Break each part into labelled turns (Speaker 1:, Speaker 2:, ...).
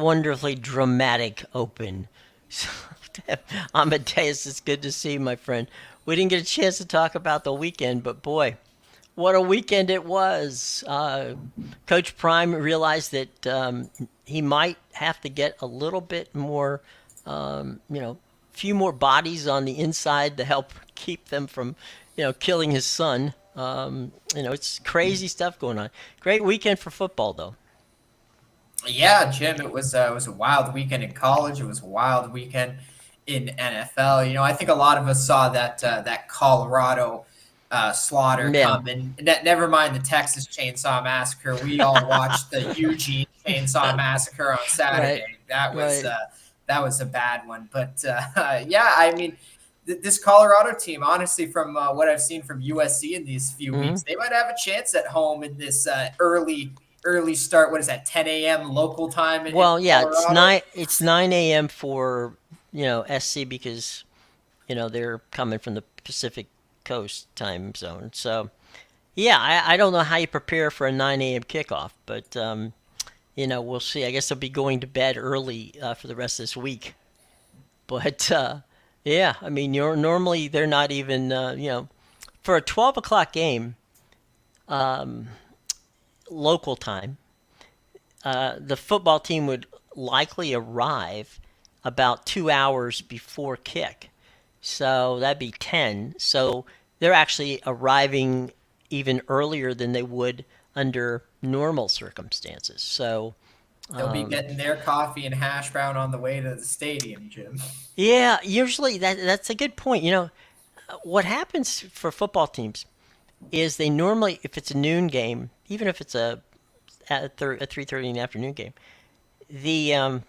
Speaker 1: wonderfully dramatic open. So, Amadeus, it's good to see you, my friend. We didn't get a chance to talk about the weekend, but boy, what a weekend it was. Coach Prime realized that he might have to get a little bit more, few more bodies on the inside to help keep them from, killing his son. It's crazy stuff going on. Great weekend for football, though.
Speaker 2: Yeah, Jim, it was a wild weekend in college. It was a wild weekend in NFL. I think a lot of us saw that Colorado slaughter
Speaker 1: Yeah.
Speaker 2: coming. Never mind the Texas Chainsaw Massacre. We all watched the Eugene Chainsaw Massacre on
Speaker 1: Right.
Speaker 2: Saturday.
Speaker 1: Right.
Speaker 2: That was a bad one. But yeah, I mean, this Colorado team, honestly, from what I've seen from USC in these few
Speaker 1: Hmm.
Speaker 2: weeks, they might have a chance at home in this early start. What is that? 10 a.m. local time in
Speaker 1: Well, yeah, it's
Speaker 2: Colorado.
Speaker 1: 9 a.m. for SC because they're coming from the Pacific Coast time zone. So yeah, I don't know how you prepare for a 9 a.m. kickoff, but we'll see. I guess they'll be going to bed early for the rest of this week. But yeah, I mean, normally they're not even for a 12 o'clock game local time. The football team would likely arrive about 2 hours before kick. So that'd be 10. So they're actually arriving even earlier than they would under normal circumstances. So,
Speaker 2: They'll be getting their coffee and hash brown on the way to the stadium, Jim.
Speaker 1: yeah, usually that's a good point. What happens for football teams is they normally, if it's a noon game, even if it's a 3:30 in the afternoon game, the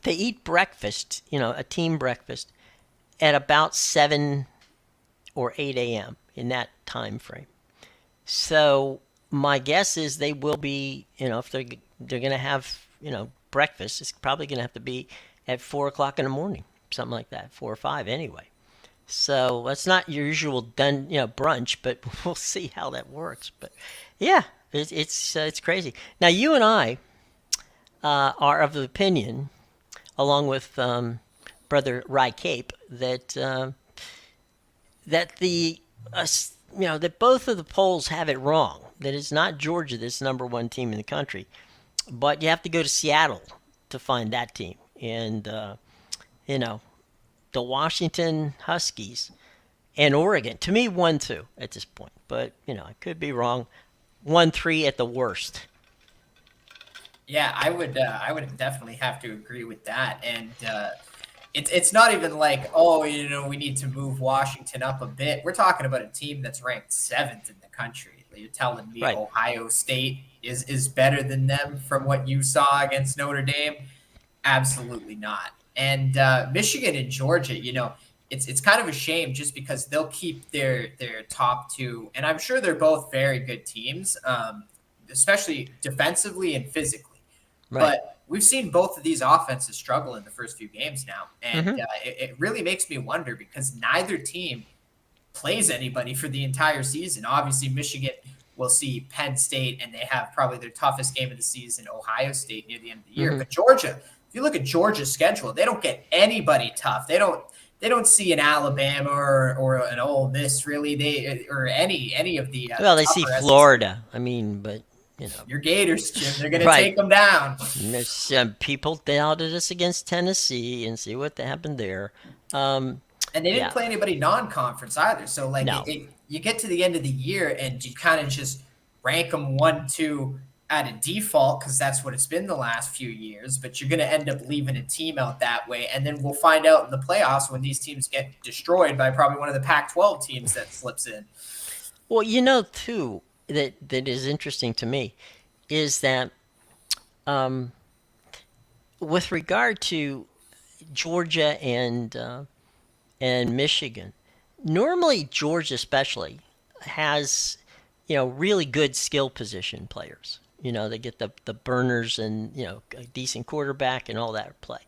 Speaker 1: they eat breakfast, a team breakfast at about 7 or 8 a.m. in that time frame. So my guess is they will be, if they're going to have, breakfast, it's probably going to have to be at 4 o'clock in the morning, something like that, 4 or 5 anyway. So that's not your usual done, brunch, but we'll see how that works. But yeah, it's crazy. Now you and I are of the opinion, along with brother Rye Cape, that the that both of the polls have it wrong. That it's not Georgia that's number one team in the country, but you have to go to Seattle to find that team. And you know the Washington Huskies and Oregon, to me, 1-2 at this point. But I could be wrong. 1-3 at the worst.
Speaker 2: Yeah, I would definitely have to agree with that. And it's not even like, oh, we need to move Washington up a bit. We're talking about a team that's ranked seventh in the country. You're telling me
Speaker 1: Right.
Speaker 2: Ohio State is better than them from what you saw against Notre Dame? Absolutely not. And Michigan and Georgia, it's kind of a shame just because they'll keep their top two, and I'm sure they're both very good teams, especially defensively and physically.
Speaker 1: Right.
Speaker 2: But we've seen both of these offenses struggle in the first few games now, and
Speaker 1: Hmm.
Speaker 2: it really makes me wonder because neither team plays anybody for the entire season. Obviously, Michigan will see Penn State, and they have probably their toughest game of the season, Ohio State, near the end of the year.
Speaker 1: Hmm.
Speaker 2: But Georgia, if you look at Georgia's schedule, they don't get anybody tough. They don't see an Alabama or an Ole Miss really. They or any of
Speaker 1: Well,
Speaker 2: the
Speaker 1: they see
Speaker 2: tougher SEC.
Speaker 1: Florida. I mean, but
Speaker 2: Your Gators, Jim, they're going to
Speaker 1: right.
Speaker 2: take them down.
Speaker 1: There's people doubted us against Tennessee and see what happened there.
Speaker 2: And they didn't
Speaker 1: Yeah.
Speaker 2: play anybody non-conference either. So like
Speaker 1: No.
Speaker 2: you get to the end of the year and you kind of just rank them 1, 2 at a default because that's what it's been the last few years. But you're going to end up leaving a team out that way, and then we'll find out in the playoffs when these teams get destroyed by probably one of the Pac-12 teams that slips in.
Speaker 1: Well, too, that is interesting to me is that with regard to Georgia and Michigan, normally Georgia especially has really good skill position players. They get the burners and a decent quarterback and all that play.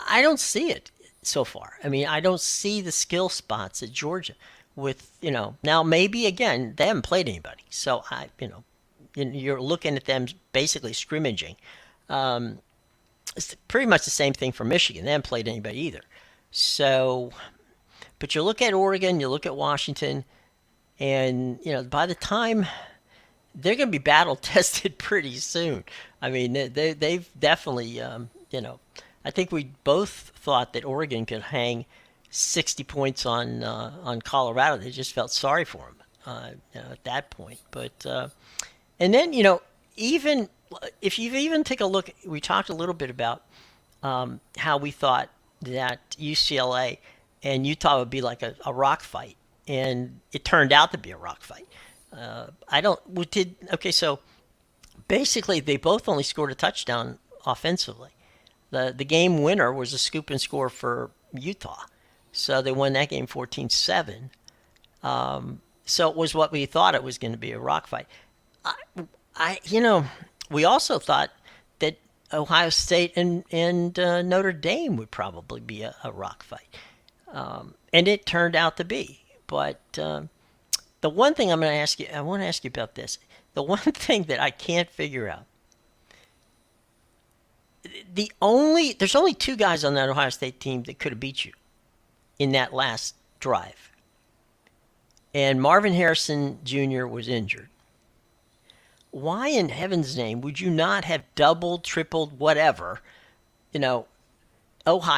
Speaker 1: I don't see it so far. I mean, I don't see the skill spots at Georgia. With now maybe again they haven't played anybody, so you're looking at them basically scrimmaging. it's pretty much the same thing for Michigan. They haven't played anybody either. So, but you look at Oregon, you look at Washington, and by the time they're going to be battle tested pretty soon. I mean, they've definitely, I think we both thought that Oregon could hang 60 points on Colorado. They just felt sorry for them at that point. But and then even if you even take a look, we talked a little bit about how we thought that UCLA and Utah would be like a rock fight, and it turned out to be a rock fight. I don't. We did okay. So basically, they both only scored a touchdown offensively. The game winner was a scoop and score for Utah, so they won that game 14-7. So it was what we thought it was going to be, a rock fight. I, we also thought that Ohio State and Notre Dame would probably be a rock fight, and it turned out to be. But the one thing I want to ask you about this. The one thing that I can't figure out, there's only two guys on that Ohio State team that could have beat you in that last drive, and Marvin Harrison Jr. was injured. Why in heaven's name would you not have doubled, tripled, whatever? Ojai,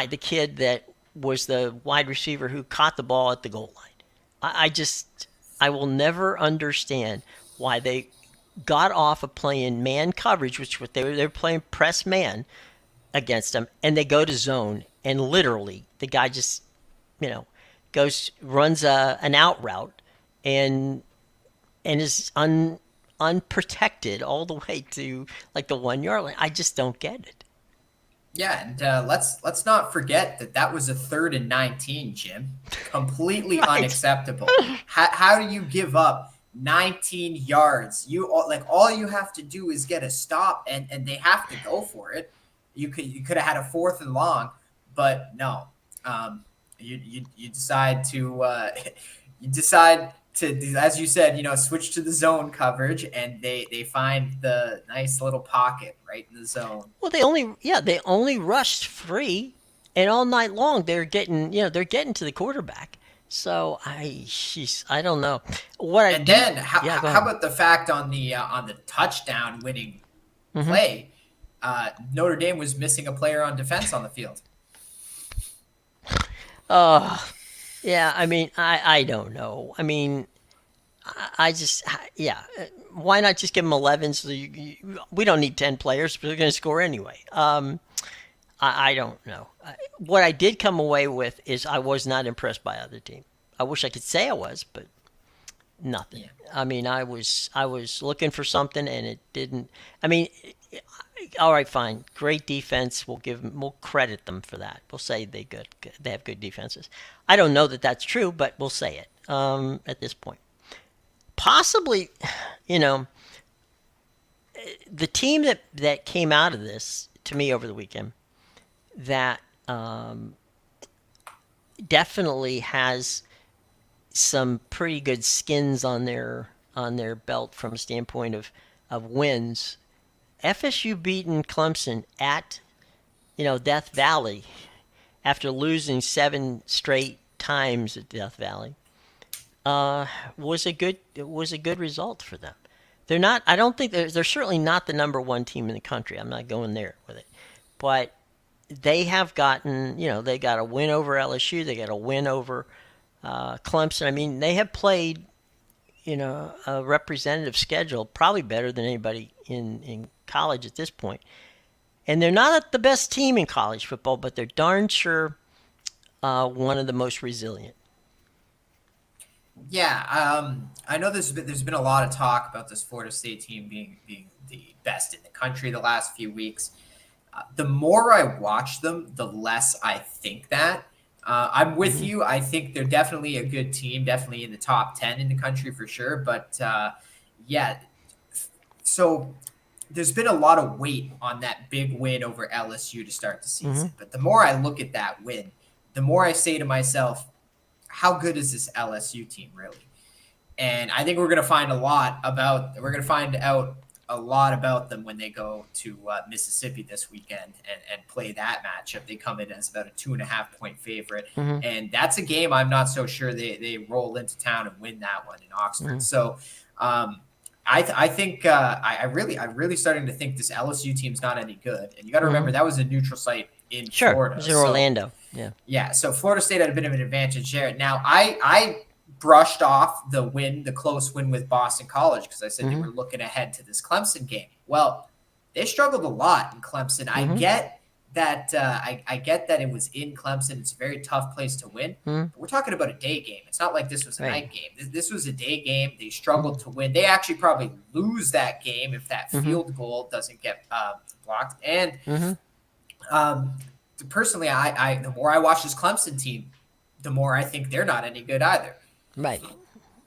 Speaker 1: the kid that was the wide receiver who caught the ball at the goal line. I will never understand why they got off of playing man coverage, which what they were playing press man against them, and they go to zone, and literally the guy just runs an out route and is unprotected all the way to like the 1 yard line. I just don't get it.
Speaker 2: Yeah, and let's not forget that was a 3rd and 19, Jim. Completely
Speaker 1: Right.
Speaker 2: unacceptable. How do you give up 19 yards? All you have to do is get a stop, and they have to go for it. You could have had a 4th and long, but no. You decide to you decide to, as you said, switch to the zone coverage, and they find the nice little pocket right in the zone.
Speaker 1: Well, they only rushed free, and all night long they're getting to the quarterback. So I don't know what I
Speaker 2: And
Speaker 1: do.
Speaker 2: then
Speaker 1: Yeah, go
Speaker 2: how
Speaker 1: ahead.
Speaker 2: about the fact on the touchdown winning
Speaker 1: Mm-hmm.
Speaker 2: play? Notre Dame was missing a player on defense on the field.
Speaker 1: Yeah. I mean, I don't know. I mean, I just yeah. Why not just give them 11? So we don't need 10 players, but they're going to score anyway. I don't know. What I did come away with is I was not impressed by other team. I wish I could say I was, but nothing.
Speaker 2: Yeah.
Speaker 1: I mean, I was looking for something, and it didn't. I mean, all right, fine, great defense. We'll credit them for that. We'll say they have good defenses. I don't know that that's true, but we'll say it at this point. Possibly, you know, the team that came out of this to me over the weekend that definitely has some pretty good skins on their belt from a standpoint of wins. FSU beating Clemson at Death Valley after losing 7 straight times at Death Valley was a good result for them. They're not. I don't think they're certainly not the number one team in the country. I'm not going there with it, but they have gotten. They got a win over LSU. They got a win over Clemson. I mean, they have played a representative schedule, probably better than anybody in college at this point. And they're not the best team in college football, but they're darn sure one of the most resilient.
Speaker 2: Yeah, I know there's been a lot of talk about this Florida State team being the best in the country the last few weeks. The more I watch them, the less I think that. I'm with
Speaker 1: Mm-hmm.
Speaker 2: you. I think they're definitely a good team, definitely in the top 10 in the country for sure. But yeah, so there's been a lot of weight on that big win over LSU to start the
Speaker 1: Mm-hmm.
Speaker 2: season. But the more I look at that win, the more I say to myself, how good is this LSU team really? And I think we're going to find out a lot about them when they go to Mississippi this weekend and play that matchup. They come in as about a 2.5 point favorite,
Speaker 1: Mm-hmm.
Speaker 2: and that's a game I'm not so sure they roll into town and win that one in Oxford.
Speaker 1: Mm-hmm.
Speaker 2: So um, I think I'm really starting to think this LSU team's not any good. And you got to
Speaker 1: Mm-hmm.
Speaker 2: remember that was a neutral site in
Speaker 1: Sure, it
Speaker 2: Florida,
Speaker 1: was in
Speaker 2: so
Speaker 1: Orlando. Yeah.
Speaker 2: yeah, so Florida State had a bit of an advantage there. Now, I brushed off the close win with Boston College because I said they
Speaker 1: Mm-hmm.
Speaker 2: were looking ahead to this Clemson game. Well, they struggled a lot in Clemson. I
Speaker 1: Mm-hmm.
Speaker 2: get that. I get that it was in Clemson. It's a very tough place to win.
Speaker 1: Mm-hmm.
Speaker 2: But we're talking about a day game. It's not like this was a
Speaker 1: Right.
Speaker 2: night game. This was a day game. They
Speaker 1: Mm-hmm.
Speaker 2: struggled to win. They actually probably lose that game if that
Speaker 1: Mm-hmm.
Speaker 2: field goal doesn't get blocked. And
Speaker 1: Mm-hmm.
Speaker 2: um, personally, I the more I watch this Clemson team, the more I think they're not any good either.
Speaker 1: Right.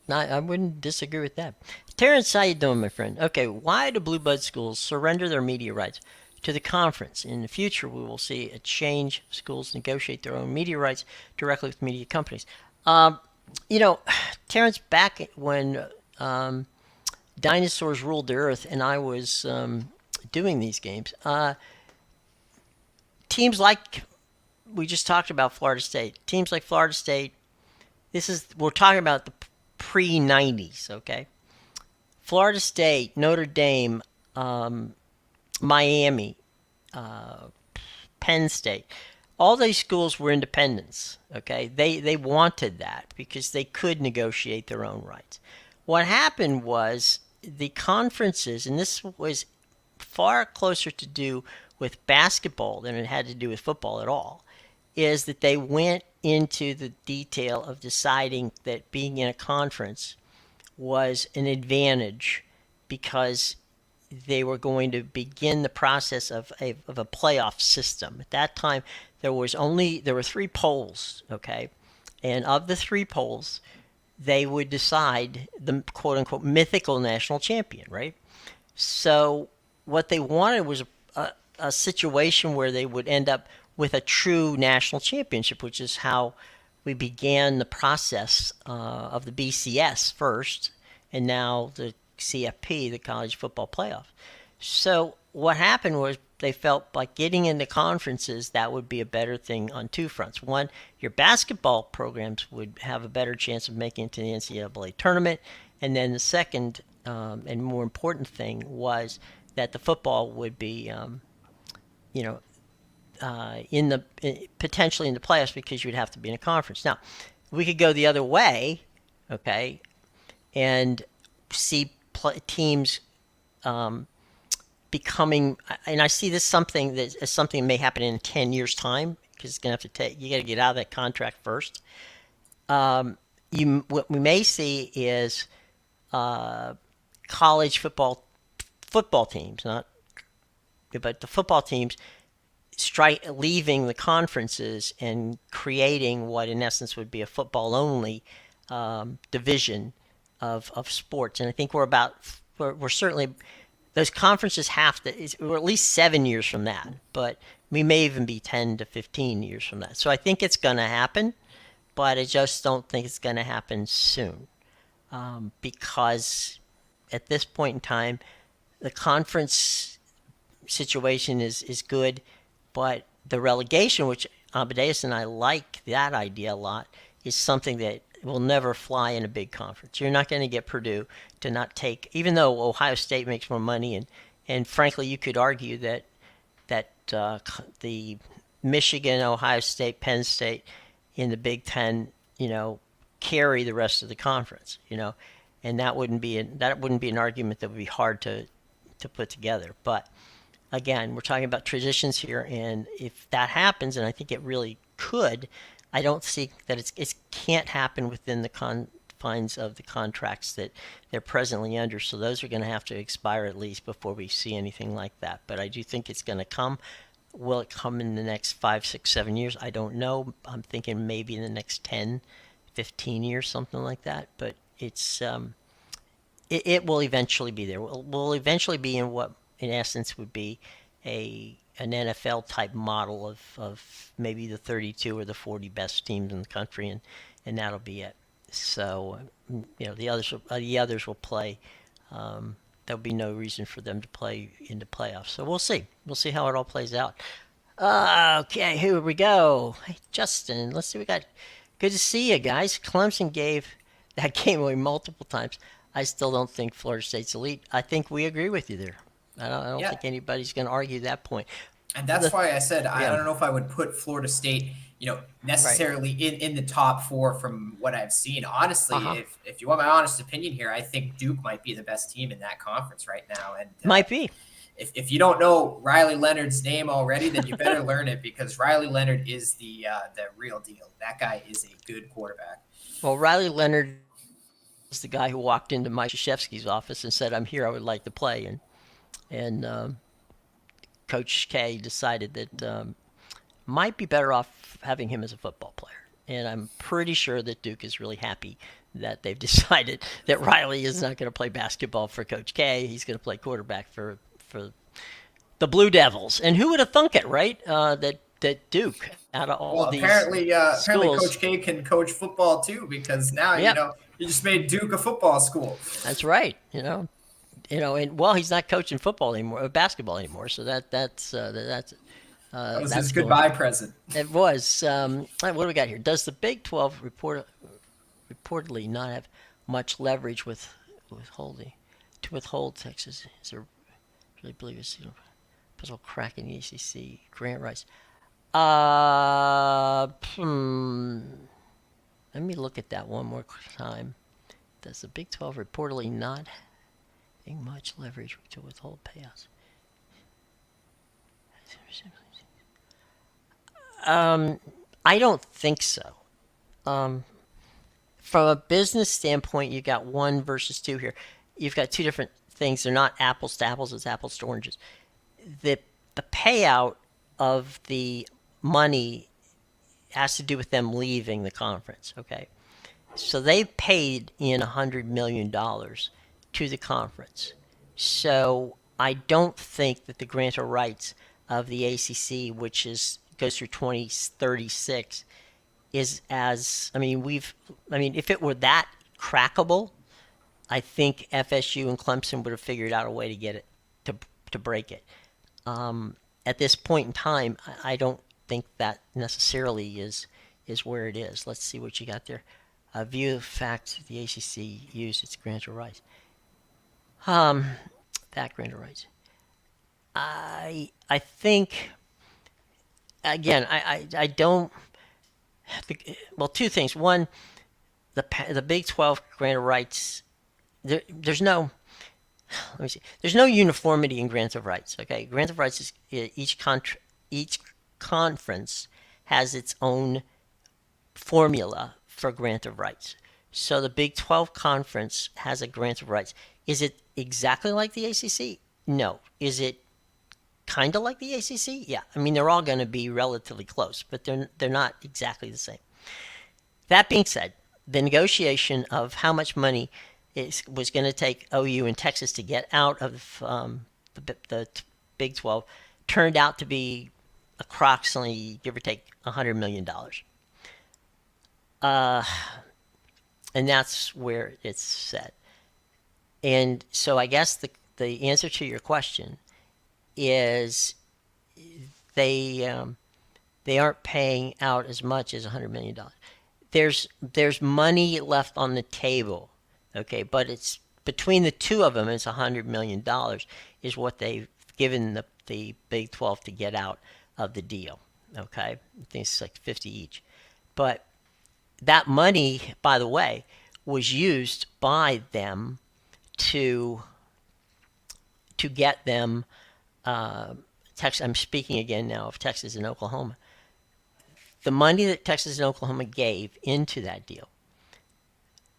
Speaker 1: I wouldn't disagree with that. Terrence, how you doing, my friend? Okay, why do blue blood schools surrender their media rights to the conference? In the future, we will see a change. Schools negotiate their own media rights directly with media companies. Um, you know, Terrence, back when dinosaurs ruled the earth and I was doing these games, teams like we just talked about Florida State, teams like Florida State, we're talking about the pre 90s, okay? Florida State, Notre Dame, Miami, Penn State, all these schools were independents. Okay, they wanted that because they could negotiate their own rights. What happened was the conferences, and this was far closer to do with basketball than it had to do with football at all, is that they went into the detail of deciding that being in a conference was an advantage because they were going to begin the process of a playoff system. At that time, there were three polls, okay, and of the three polls, they would decide the quote unquote mythical national champion, right? So what they wanted was a situation where they would end up with a true national championship, which is how we began the process of the BCS first, and now the CFP, the College Football Playoff. So what happened was they felt like getting into conferences that would be a better thing on two fronts. One, your basketball programs would have a better chance of making it to the NCAA tournament, and then the second and more important thing was that the football would be, you know, potentially in the playoffs because you'd have to be in a conference. Now, we could go the other way, okay, and see teams becoming, and I see this something that as something that may happen in 10 years' time because it's gonna have to take. You got to get out of that contract first. What we may see is college football teams, not but the football teams leaving the conferences and creating what in essence would be a football only division of sports. And I think we're certainly those conferences have to, we're at least 7 years from that, but we may even be 10 to 15 years from that. So I think it's going to happen, but I just don't think it's going to happen soon because at this point in time, the conference situation is good, but the relegation, which Amedeus and I like that idea a lot, is something that will never fly in a big conference. You're not going to get Purdue to not take, even though Ohio State makes more money, and frankly, you could argue that the Michigan, Ohio State, Penn State in the Big Ten, carry the rest of the conference, and that wouldn't be an argument that would be hard to put together. But again, we're talking about traditions here, and if that happens, and I think it really could, I don't see that it can't happen within the confines of the contracts that they're presently under. So those are going to have to expire at least before we see anything like that. But I do think it's going to come. Will it come in the next 5, 6, 7 years? I don't know. I'm thinking maybe in the next 10, 15 years, something like that. But it will eventually be there. We'll eventually be in what, in essence, would be an NFL type model of maybe the 32 or the 40 best teams in the country, and that'll be it. So the others will play there'll be no reason for them to play into playoffs. So we'll see. We'll see how it all plays out. Okay, here we go. Hey, Justin, let's see what we got. Good to see you guys. Clemson gave that game away multiple times. I still don't think Florida State's elite. I think we agree with you there. I don't
Speaker 2: Yeah,
Speaker 1: think anybody's going to argue that point.
Speaker 2: and that's
Speaker 1: The
Speaker 2: why I said I
Speaker 1: Yeah,
Speaker 2: don't know if I would put Florida State,
Speaker 1: right.
Speaker 2: necessarily in the top four from what I've seen.
Speaker 1: Uh
Speaker 2: Honestly,
Speaker 1: huh.
Speaker 2: if you want my honest opinion here, I think Duke might be the best team in that conference right now. And
Speaker 1: Might be.
Speaker 2: if you don't know Riley Leonard's name already, then you better learn it because Riley Leonard is the real deal. That guy is a good quarterback.
Speaker 1: Well, Riley Leonard is the guy who walked into Mike Krzyzewski's office and said, "I'm here. I would like to play." And Coach K decided that might be better off having him as a football player. And I'm pretty sure that Duke is really happy that they've decided that Riley is not going to play basketball for Coach K. He's going to play quarterback for the Blue Devils. And who would have thunk it, right? That Duke, out of all
Speaker 2: Well,
Speaker 1: these
Speaker 2: apparently
Speaker 1: schools,
Speaker 2: Coach K can coach football too because now
Speaker 1: yep,
Speaker 2: you just made Duke a football school.
Speaker 1: that's right. And well, he's not coaching football anymore, basketball anymore. So
Speaker 2: That was
Speaker 1: that's
Speaker 2: his
Speaker 1: going.
Speaker 2: goodbye present.
Speaker 1: It was. What do we got here? Does the Big 12 reportedly not have much leverage with withholding to withhold Texas? Is there really believe it's possible crack in the ACC? Grant Rice. Uh, hmm, Let me look at that one more time. Does the Big 12 reportedly not have much leverage to withhold payouts? I don't think so. Um, from a business standpoint, you got one versus two here. You've got two different things. They're not apples to apples; it's apples to oranges. The the payout of the money has to do with them leaving the conference. Okay, so they paid in $100 million to the conference. So I don't think that the grant of rights of the ACC, which is goes through 2036, is as if it were that crackable, I think FSU and Clemson would have figured out a way to get it to break it. At this point in time, I don't think that necessarily is where it is. Let's see what you got there. View the fact the ACC used its grant of rights. Um, that grant of rights. I think again I don't. Well, two things. One, the Big 12 grant of rights. There's no, let me see. There's no uniformity in grants of rights. Okay, grants of rights is each conference has its own formula for grant of rights. So the Big 12 conference has a grant of rights. Is it exactly like the ACC? No. Is it kind of like the ACC? Yeah. I mean, they're all going to be relatively close, but they're not exactly the same. That being said, the negotiation of how much money was going to take OU and Texas to get out of the Big 12 turned out to be approximately, give or take, $100 million. And that's where it's set. And so I guess the answer to your question is they they aren't paying out as much as $100 million. There's money left on the table, okay, but it's between the two of them. It's $100 million is what they've given the Big 12 to get out of the deal. Okay, I think it's like 50 each, but that money, by the way, was used by them to get them. Texas. I'm speaking again now of Texas and Oklahoma. The money that Texas and Oklahoma gave into that deal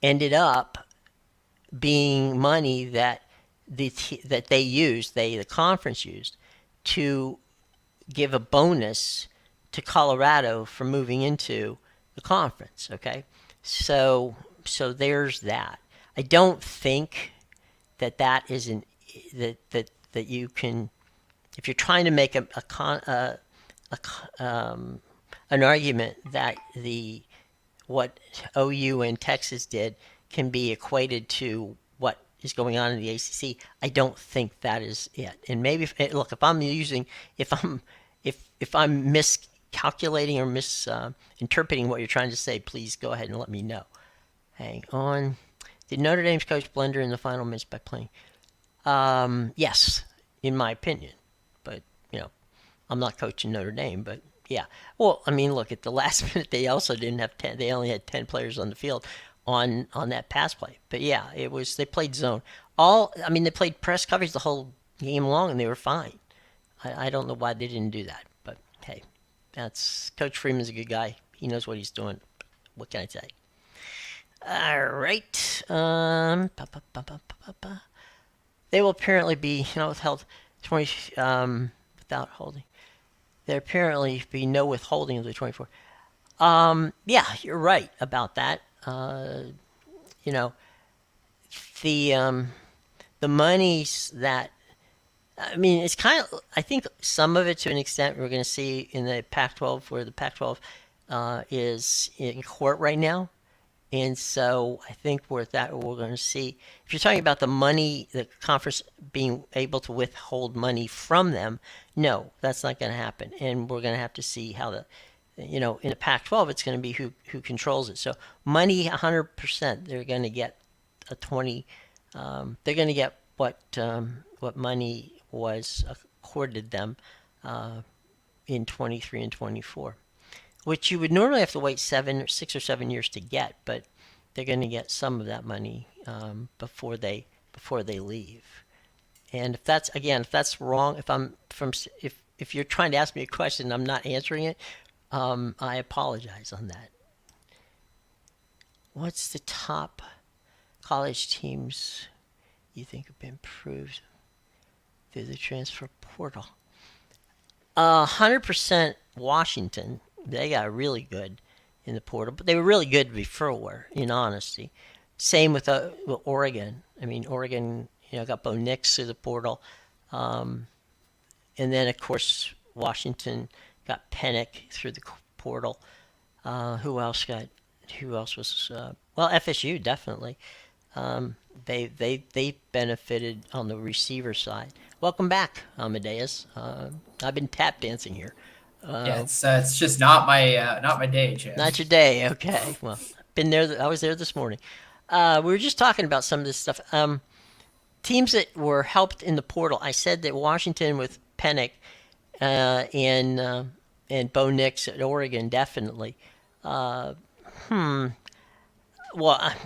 Speaker 1: ended up being money that they used, the conference used, to give a bonus to Colorado for moving into the conference. Okay, so there's that. I don't think that isn't that you can, if you're trying to make an argument that what OU and Texas did can be equated to what is going on in the ACC. I don't think that is it. And maybe look, if I'm if I'm miscalculating or misinterpreting what you're trying to say, please go ahead and let me know. Hang on. Did Notre Dame's coach blunder in the final minutes by playing? Yes, in my opinion. But, I'm not coaching Notre Dame, but yeah. Well, I mean, look, at the last minute, they also didn't have 10. They only had 10 players on the field on that pass play. But yeah, they played zone. They played press coverage the whole game long, and they were fine. I don't know why they didn't do that. But hey, that's Coach Freeman's a good guy. He knows what he's doing. What can I say? All right. They will apparently be, withheld 20 without holding. There apparently be no withholding of the 24. Yeah, you're right about that. You know, the the monies that it's kind of. I think some of it, to an extent, we're going to see in the Pac-12, where the Pac-12 is in court right now. And so I think with that, we're going to see, if you're talking about the money, the conference being able to withhold money from them, no, that's not going to happen. And we're going to have to see how in the Pac-12, it's going to be who controls it. So money, 100%, they're going to get a 20, they're going to get what money was accorded them in 23 and 24. Which you would normally have to wait 6 or 7 years to get, but they're going to get some of that money before they leave. And if that's wrong, if you're trying to ask me a question and I'm not answering it, I apologize on that. What's the top college teams you think have been improved through the transfer portal? 100% Washington. They got really good in the portal, but they were really good before, in honesty. Same with Oregon. Oregon, got Bo Nix through the portal. And then, of course, Washington got Pennick through the portal. Who else was, FSU, definitely. They benefited on the receiver side. Welcome back, Amedeus. I've been tap dancing here.
Speaker 2: Yeah, it's just not my day, Jim.
Speaker 1: Not your day. Okay. Well, been there. I was there this morning. We were just talking about some of this stuff. Teams that were helped in the portal. I said that Washington with Pennick and Bo Nix at Oregon, definitely. Well, I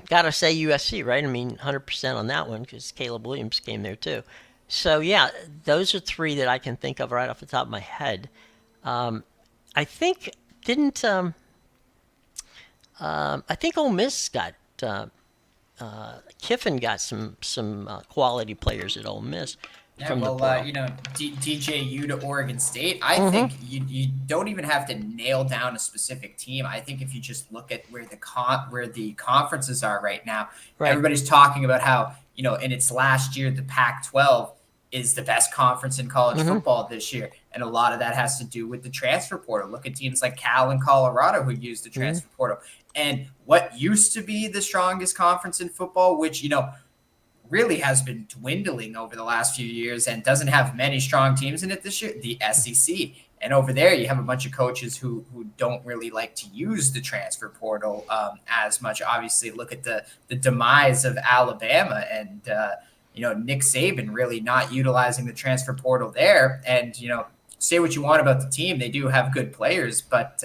Speaker 1: gotta say USC, right? 100% on that one, because Caleb Williams came there too. So yeah, those are three that I can think of right off the top of my head. I think I think Ole Miss got Kiffin got some quality players at Ole Miss from the portal.
Speaker 2: DJU to Oregon State. I think you don't even have to nail down a specific team. I think if you just look at where the conferences are right now, right. Everybody's talking about how in its last year the Pac-12 is the best conference in college football this year. And a lot of that has to do with the transfer portal. Look at teams like Cal and Colorado who use the transfer portal. And what used to be the strongest conference in football, which, really has been dwindling over the last few years and doesn't have many strong teams in it this year, the SEC. And over there, you have a bunch of coaches who don't really like to use the transfer portal as much. Obviously, look at the demise of Alabama and Nick Saban really not utilizing the transfer portal there. And, say what you want about the team. They do have good players. But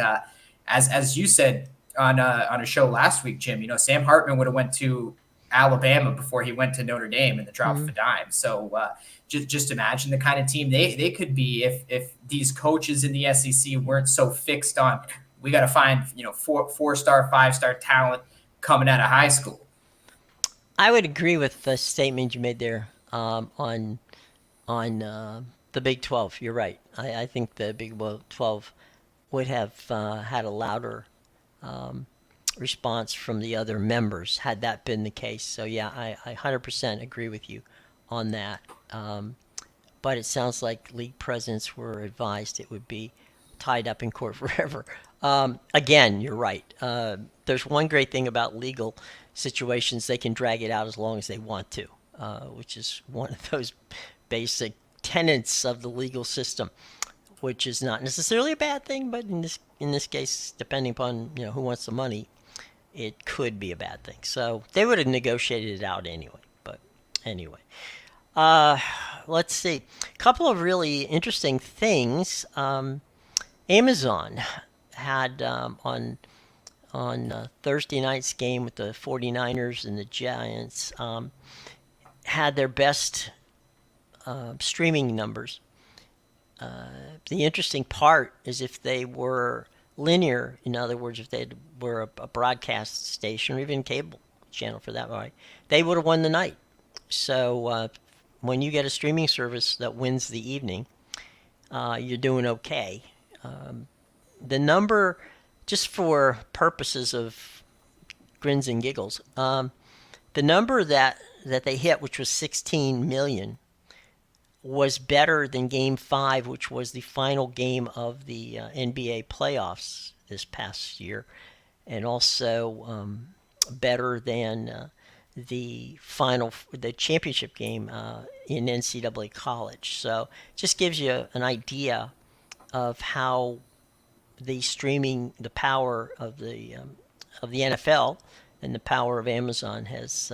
Speaker 2: as you said on a show last week, Jim, Sam Hartman would have went to Alabama before he went to Notre Dame in the drop of a dime. So just imagine the kind of team they could be if these coaches in the SEC weren't so fixed on, we got to find, 4-star, 5-star talent coming out of high school.
Speaker 1: I would agree with the statement you made there on the Big 12. You're right. I think the Big 12 would have had a louder response from the other members had that been the case. So yeah, I 100% agree with you on that. But it sounds like league presidents were advised it would be tied up in court forever. Again, you're right. There's one great thing about legal situations: they can drag it out as long as they want to. which is one of those basic tenets of the legal system, which is not necessarily a bad thing, but in this case, depending upon who wants the money, it could be a bad thing. So they would have negotiated it out anyway. But anyway, uh, let's see. A couple of really interesting things. Amazon had on Thursday night's game with the 49ers and the Giants, had their best streaming numbers. The interesting part is if they were linear, in other words, if they were a broadcast station or even cable channel for that matter, they would have won the night. So when you get a streaming service that wins the evening, you're doing okay. The number, just for purposes of grins and giggles, the number that they hit, which was 16 million, was better than Game 5, which was the final game of the NBA playoffs this past year, and also better than the championship game in NCAA college. So just gives you an idea of how the power of the NFL and the power of Amazon has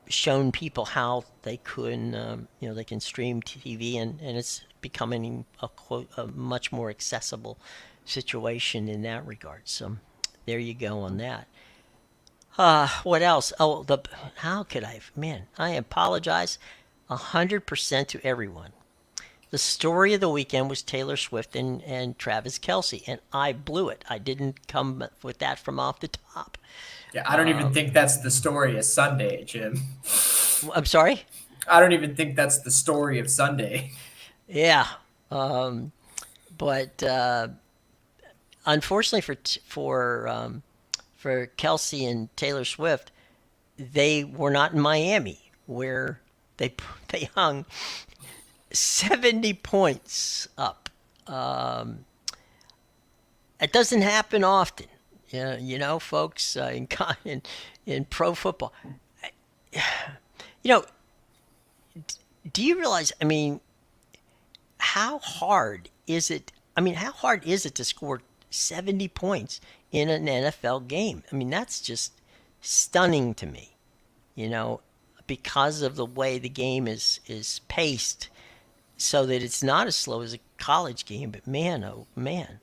Speaker 1: shown people how they they can stream TV, and it's becoming a much more accessible situation in that regard. So there you go on that. What else? Oh, how could I apologize 100% to everyone. The story of the weekend was Taylor Swift and Travis Kelce, and I blew it. I didn't come with that from off the top.
Speaker 2: Yeah, I don't even think that's the story of Sunday, Jim.
Speaker 1: I'm sorry?
Speaker 2: I don't even think that's the story of Sunday.
Speaker 1: Yeah. But unfortunately for Kelsey and Taylor Swift, they were not in Miami, where they hung 70 points up. It doesn't happen often, folks, in pro football. You know, do you realize? How hard is it? How hard is it to score 70 points in an NFL game? That's just stunning to me. Because of the way the game is paced, so that it's not as slow as a college game. But man, oh man,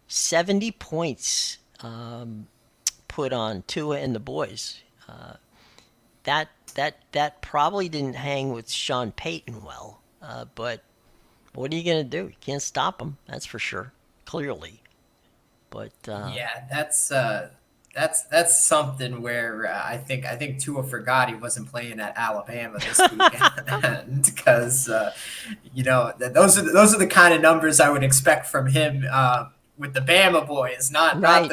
Speaker 1: 70 points put on Tua and the boys. That probably didn't hang with Sean Payton well. But what are you gonna do? You can't stop him. That's for sure. Clearly. But
Speaker 2: Yeah, that's something where I think Tua forgot he wasn't playing at Alabama this weekend because those are the kind of numbers I would expect from him with the Bama boys, not
Speaker 1: right.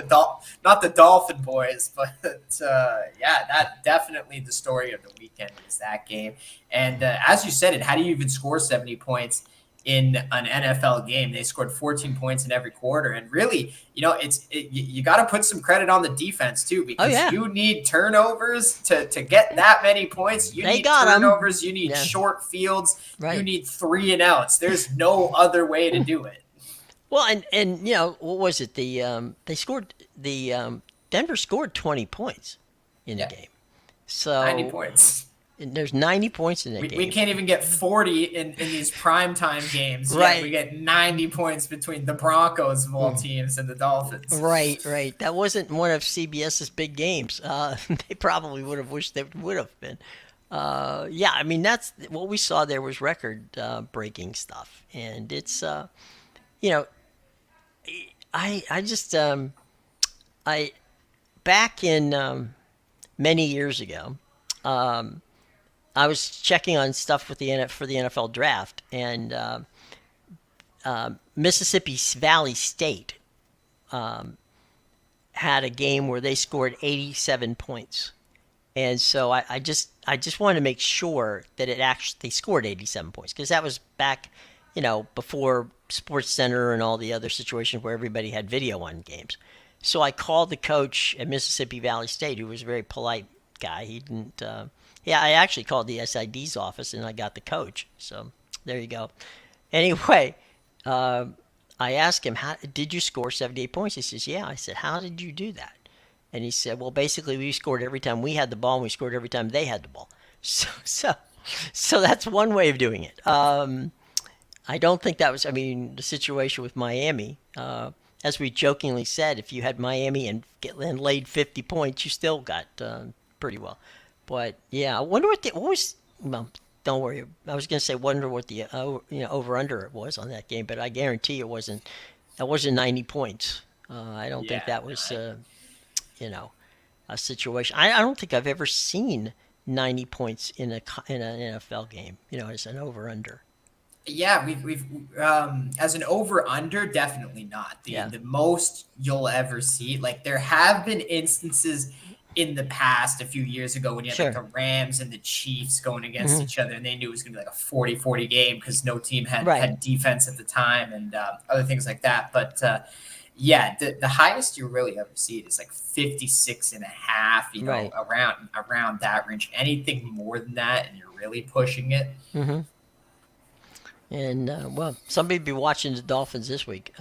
Speaker 2: not the Dolphin boys, but yeah, that definitely the story of the weekend was that game. And as you said, how do you even score 70 points in an NFL game? They scored 14 points in every quarter, and really, you got to put some credit on the defense too, because you need turnovers to get that many points. You need turnovers, you need short fields, you need 3 and outs. There's no other way to do it.
Speaker 1: Well, and what was it? Denver scored 20 points in the game. So
Speaker 2: 90 points.
Speaker 1: There's 90 points in that game.
Speaker 2: We can't even get 40 in these primetime games.
Speaker 1: Right.
Speaker 2: We get 90 points between the Broncos of all teams and the Dolphins.
Speaker 1: Right. That wasn't one of CBS's big games. They probably would have wished they would have been. That's what we saw there was record-breaking stuff. And it's, back in many years ago, I was checking on stuff for the NFL draft, and Mississippi Valley State had a game where they scored 87 points, and so I just wanted to make sure that they scored 87 points, because that was back, before Sports Center and all the other situations where everybody had video on games. So I called the coach at Mississippi Valley State, who was a very polite guy. He didn't. Yeah, I actually called the SID's office and I got the coach. So there you go. Anyway, uh, I asked him, "How did you score 78 points?" He says, "Yeah." I said, "How did you do that?" And he said, "Well, basically, we scored every time we had the ball, and we scored every time they had the ball." So that's one way of doing it. I don't think that was, I mean, the situation with Miami. As we jokingly said, if you had Miami and laid 50 points, you still got pretty well. But yeah, I wonder what was. Well, don't worry. I was going to say wonder what the over under was on that game, but I guarantee it wasn't. That wasn't 90 points. I don't think
Speaker 2: Yeah,
Speaker 1: that
Speaker 2: no,
Speaker 1: was you know a situation. I don't think I've ever seen 90 points in an NFL game. As an over under.
Speaker 2: yeah, we've as an over under, definitely not
Speaker 1: Yeah,
Speaker 2: the most you'll ever see. Like there have been instances in the past a few years ago when you had like
Speaker 1: sure.
Speaker 2: the Rams and the Chiefs going against
Speaker 1: Hmm.
Speaker 2: each other and they knew it was going to be like a 40-40 game because no team
Speaker 1: Right,
Speaker 2: had defense at the time and other things like that. But yeah, the highest you really ever see it is like 56 and a half,
Speaker 1: right.
Speaker 2: around that range. Anything more than that and you're really pushing it.
Speaker 1: Hmm. And well, somebody be watching the Dolphins this week.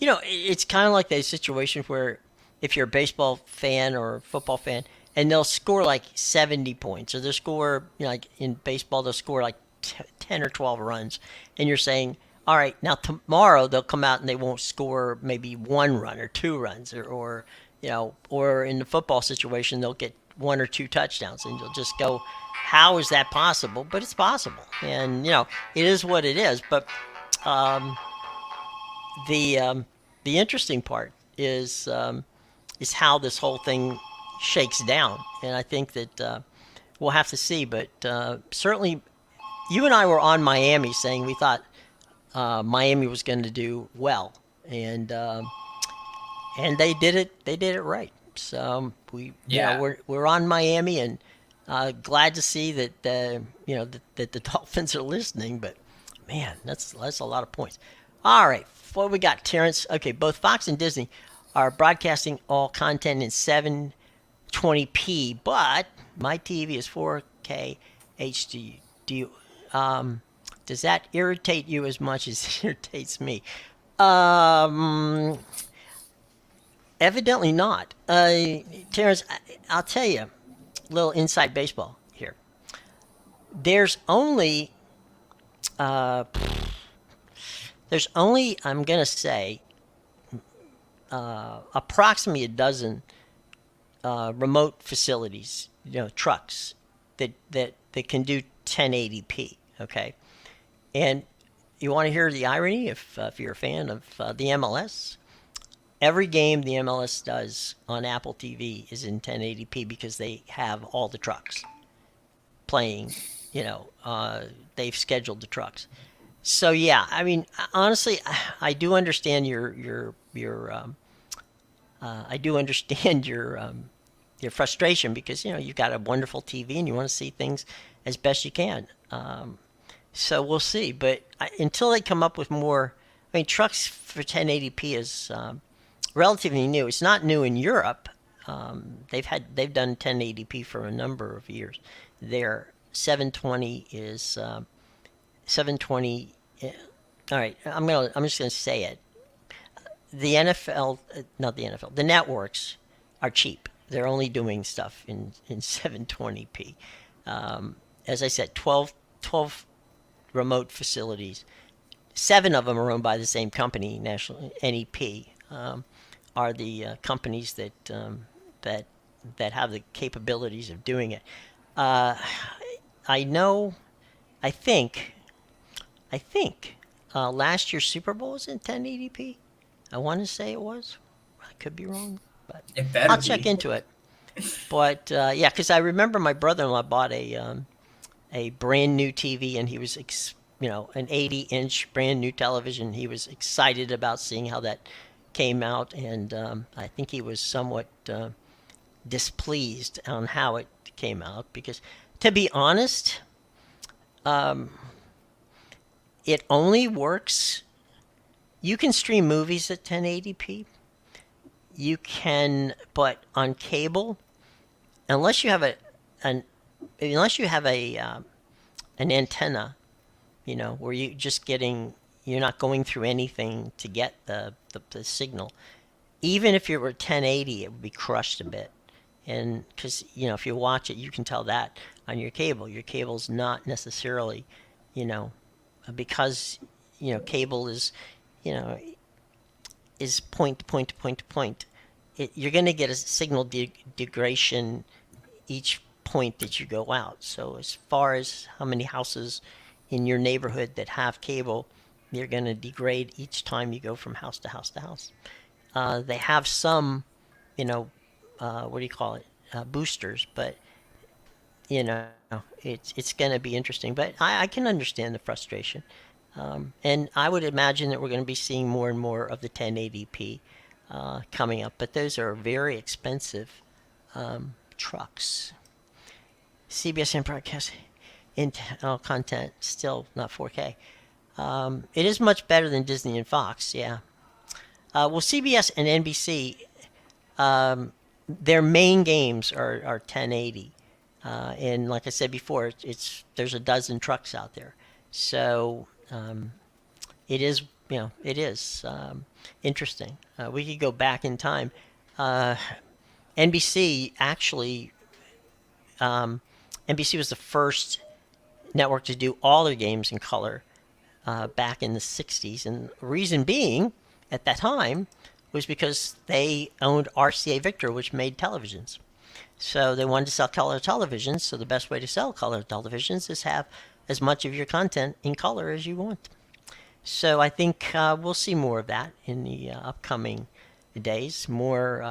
Speaker 1: It's kind of like those situations where if you're a baseball fan or a football fan, and they'll score like 70 points, or they'll score, like in baseball, they'll score like 10 or 12 runs, and you're saying, all right, now tomorrow they'll come out and they won't score maybe one run or two runs, or in the football situation they'll get one or two touchdowns, and you'll just go, how is that possible? But it's possible, and it is what it is. But um, the interesting part is how this whole thing shakes down, and I think that we'll have to see. But certainly, you and I were on Miami saying we thought Miami was going to do well, and they did it. They did it right. So
Speaker 2: Yeah.
Speaker 1: we're on Miami, and glad to see that that the Dolphins are listening. But man, that's a lot of points. All right, what we got, Terrence? Okay, both Fox and Disney are broadcasting all content in 720p, but my TV is 4K HD. Does that irritate you as much as it irritates me? Um, Evidently not. Terrence, I'll tell you a little inside baseball here. There's only uh, I'm gonna say approximately a dozen remote facilities, trucks that can do 1080p. Okay, and you want to hear the irony? If you're a fan of the MLS, every game the MLS does on Apple TV is in 1080p because they have all the trucks playing. They've scheduled the trucks. So yeah, I mean, honestly, I do understand your I do understand your frustration because you've got a wonderful TV and you want to see things as best you can. So we'll see, but until they come up with more, I mean, trucks for 1080p is relatively new. It's not new in Europe. They've done 1080p for a number of years. Their 720 is 720. All right, I'm just gonna say it. The NFL, not the NFL, the networks are cheap. They're only doing stuff in 720p. As I said, 12 remote facilities. Seven of them are owned by the same company, National NEP, are the companies that that have the capabilities of doing it. Uh, I know. I think. I think last year's Super Bowl was in 1080p. I want to say it was. I could be wrong, but
Speaker 2: It
Speaker 1: I'll
Speaker 2: better
Speaker 1: check
Speaker 2: be.
Speaker 1: into it. But yeah, because I remember my brother-in-law bought a brand new TV, and he was an 80-inch brand new television. He was excited about seeing how that came out, and I think he was somewhat displeased on how it came out because, to be honest, it only works. You can stream movies at 1080p. You can, but on cable, unless you have an unless you have an antenna, where you're not going through anything to get the signal. Even if you were 1080, it would be crushed a bit. And because, if you watch it, you can tell that on your cable. Your cable's not necessarily, you know, because, cable you know, is point to point to point to point. You're going to get a signal degradation each point that you go out. So as far as how many houses in your neighborhood that have cable, you're going to degrade each time you go from house to house to house. They have some, what do you call it, boosters, but it's going to be interesting. But I can understand the frustration, and I would imagine that we're going to be seeing more and more of the 1080p coming up. But those are very expensive trucks. CBS and broadcast content still not 4K. It is much better than Disney and Fox, yeah. Well, CBS and NBC, their main games are 1080, and like I said before, there's a dozen trucks out there, so it is interesting. We could go back in time. NBC actually, NBC was the first network to do all their games in color back in the 60s, and the reason being, at that time, was because they owned RCA Victor, which made televisions. So they wanted to sell color televisions, so the best way to sell color televisions is have as much of your content in color as you want. So I think we'll see more of that in the upcoming days, more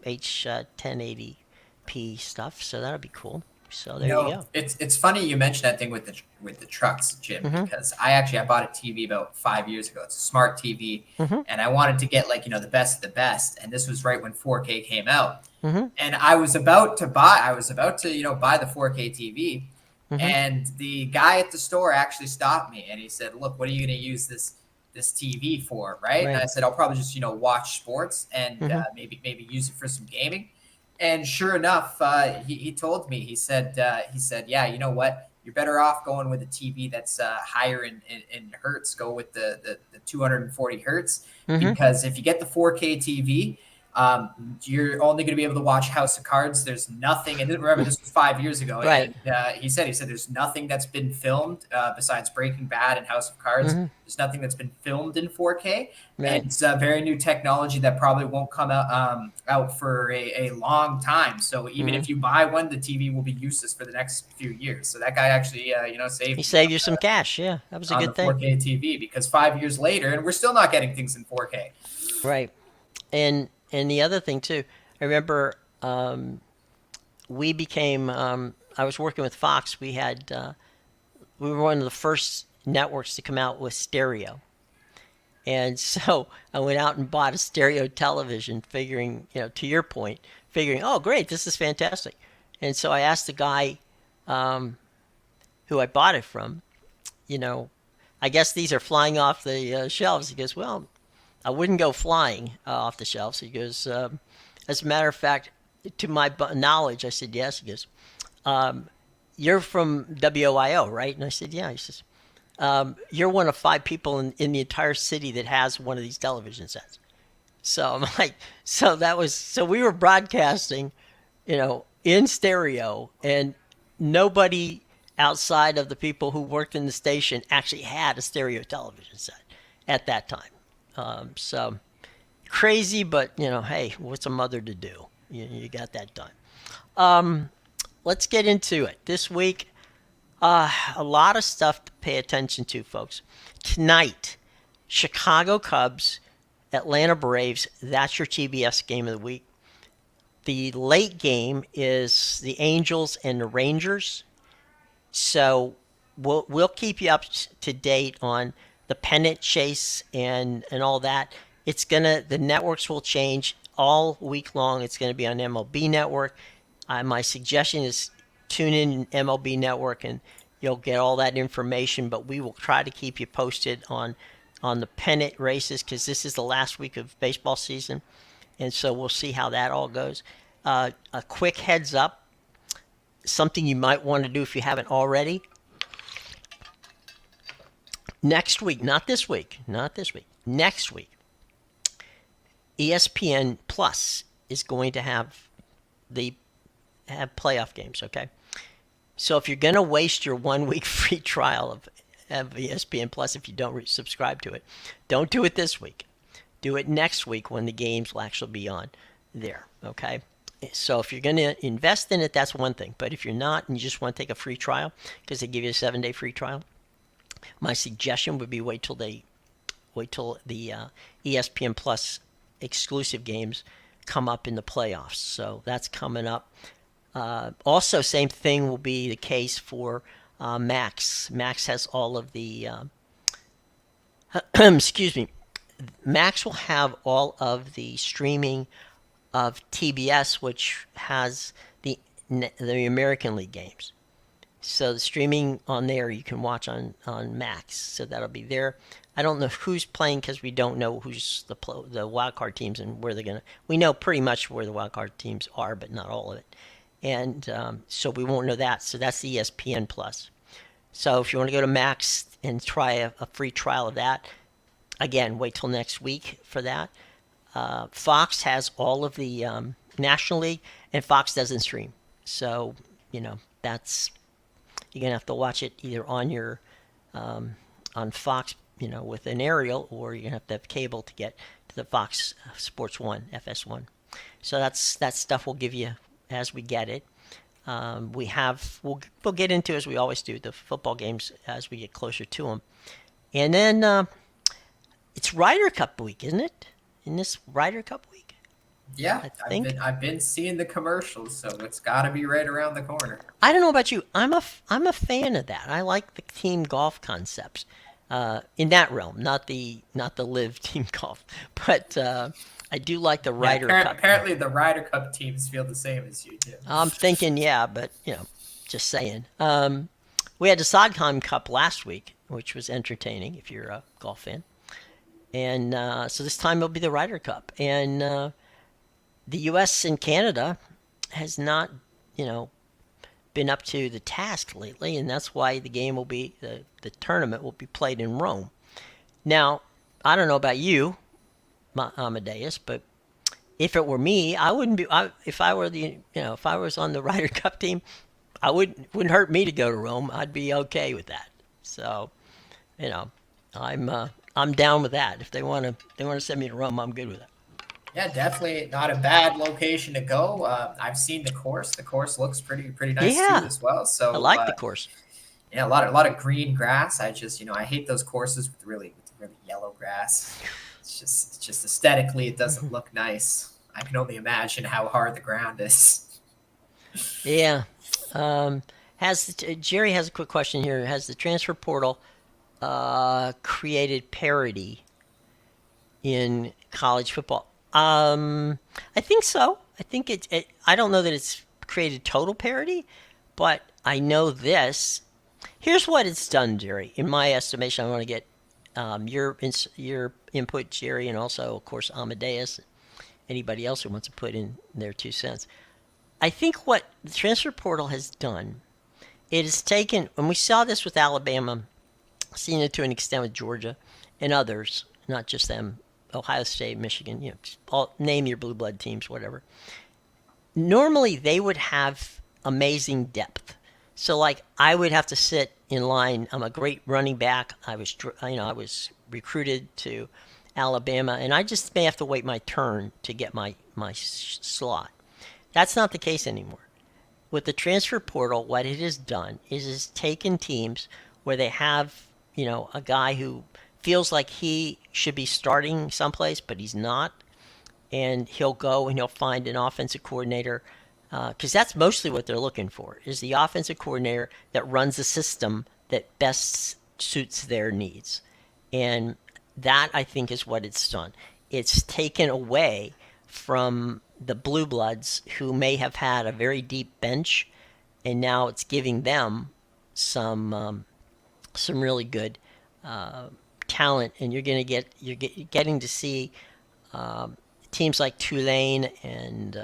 Speaker 1: H1080p stuff, so that'll be cool. So there you go.
Speaker 2: It's funny you mentioned that thing with the trucks, Jim, because I bought a TV about 5 years ago. It's a smart TV, and I wanted to get the best of the best, and this was right when 4K came out. And I was about to buy the 4K TV, and the guy at the store actually stopped me and he said, "Look, what are you going to use this TV for?" Right? And I said, "I'll probably just watch sports and maybe use it for some gaming." And sure enough, he told me, he said, "Yeah, you know what? You're better off going with a TV that's higher in hertz. Go with the 240 hertz, because if you get the 4K TV, you're only going to be able to watch House of Cards. There's nothing." And remember, this was 5 years ago.
Speaker 1: Right.
Speaker 2: And he said there's nothing that's been filmed besides Breaking Bad and House of Cards. There's nothing that's been filmed in 4K. Right. And it's a very new technology that probably won't come out for a long time. So even if you buy one, the TV will be useless for the next few years. So that guy actually,
Speaker 1: saved you some cash. Yeah, that was a good thing.
Speaker 2: 4K TV, because 5 years later, and we're still not getting things in 4K.
Speaker 1: Right. And the other thing too, I remember we became. I was working with Fox. We were one of the first networks to come out with stereo, and so I went out and bought a stereo television, figuring, to your point, oh great, this is fantastic. And so I asked the guy who I bought it from, I guess these are flying off the shelves. He goes, "Well, I wouldn't go flying off the shelves." He goes, "As a matter of fact, to my knowledge," I said, "Yes." He goes, "You're from WOIO, right?" And I said, "Yeah." He says, "You're one of 5 people in the entire city that has one of these television sets." So I'm like, so we were broadcasting, in stereo, and nobody outside of the people who worked in the station actually had a stereo television set at that time. So crazy, but hey, what's a mother to do? You got that done. Let's get into it. This week, a lot of stuff to pay attention to, folks. Tonight, Chicago Cubs, Atlanta Braves. That's your TBS game of the week. The late game is the Angels and the Rangers. So we'll keep you up to date on the pennant chase and all that. The networks will change all week long. It's going to be on MLB Network. My suggestion is tune in MLB Network and you'll get all that information, but we will try to keep you posted on the pennant races, because this is the last week of baseball season, and so we'll see how that all goes. a quick heads up, something you might want to do if you haven't already. Next week, not this week, not this week, next week, ESPN Plus is going to have playoff games, okay? So if you're going to waste your 1 week free trial of ESPN Plus if you don't subscribe to it, don't do it this week. Do it next week when the games will actually be on there, okay? So if you're going to invest in it, that's one thing. But if you're not and you just want to take a free trial, because they give you a 7-day free trial, my suggestion would be wait till the ESPN Plus exclusive games come up in the playoffs. So that's coming up. Also, same thing will be the case for Max. Max has all of the excuse me. Max will have all of the streaming of TBS, which has the American League games. So the streaming on there you can watch on Max. So that'll be there. I don't know who's playing because we don't know who's the wild card teams and where they're gonna. We know pretty much where the wild card teams are, but not all of it. And so we won't know that. So that's the ESPN Plus. So if you want to go to Max and try a free trial of that, again, wait till next week for that. Fox has all of the National League, and Fox doesn't stream. So, that's you're gonna have to watch it either on your on Fox, with an aerial, or you're gonna have to have cable to get to the Fox Sports 1, FS1. So that stuff we'll give you as we get it. We'll get into, as we always do, the football games as we get closer to them. And then it's Ryder Cup week, isn't it? In this Ryder Cup week?
Speaker 2: Yeah, I've been seeing the commercials, so it's got to be right around the corner.
Speaker 1: I don't know about you. I'm a fan of that. I like the team golf concepts in that realm, not the live team golf, but I do like the Ryder Cup.
Speaker 2: Apparently, the Ryder Cup teams feel the same as you do.
Speaker 1: I'm thinking, yeah, but just saying. We had the Sodcom Cup last week, which was entertaining if you're a golf fan. And so this time it'll be the Ryder Cup. And the U.S. and Canada has not, been up to the task lately, and that's why the tournament will be played in Rome. Now, I don't know about you, Amedeus, but if it were me, I wouldn't be. If I was on the Ryder Cup team, wouldn't hurt me to go to Rome. I'd be okay with that. So, I'm down with that. If they want to send me to Rome, I'm good with it.
Speaker 2: Yeah, definitely not a bad location to go. I've seen the course. The course looks pretty nice too as well. So
Speaker 1: I like the course.
Speaker 2: Yeah, a lot of green grass. I just I hate those courses with really yellow grass. It's just aesthetically it doesn't look nice. I can only imagine how hard the ground is.
Speaker 1: Yeah. Jerry has a quick question here. Has the transfer portal created parity in college football? I think so. I think I don't know that it's created total parity, but I know this. Here's what it's done, Jerry. In my estimation, I want to get your input, Jerry, and also, of course, Amadeus. Anybody else who wants to put in their 2 cents. I think what the transfer portal has done, it has taken, and we saw this with Alabama, seen it to an extent with Georgia and others, not just them, Ohio State, Michigan, name your blue blood teams, whatever. Normally, they would have amazing depth. So, like, I would have to sit in line. I'm a great running back. I was recruited to Alabama, and I just may have to wait my turn to get my slot. That's not the case anymore. With the transfer portal, what it has done is it's taken teams where they have, a guy who feels like he should be starting someplace, but he's not. And he'll go and he'll find an offensive coordinator, because that's mostly what they're looking for, is the offensive coordinator that runs a system that best suits their needs. And that, I think, is what it's done. It's taken away from the blue bloods who may have had a very deep bench, and now it's giving them some really good talent, and you're getting to see teams like Tulane and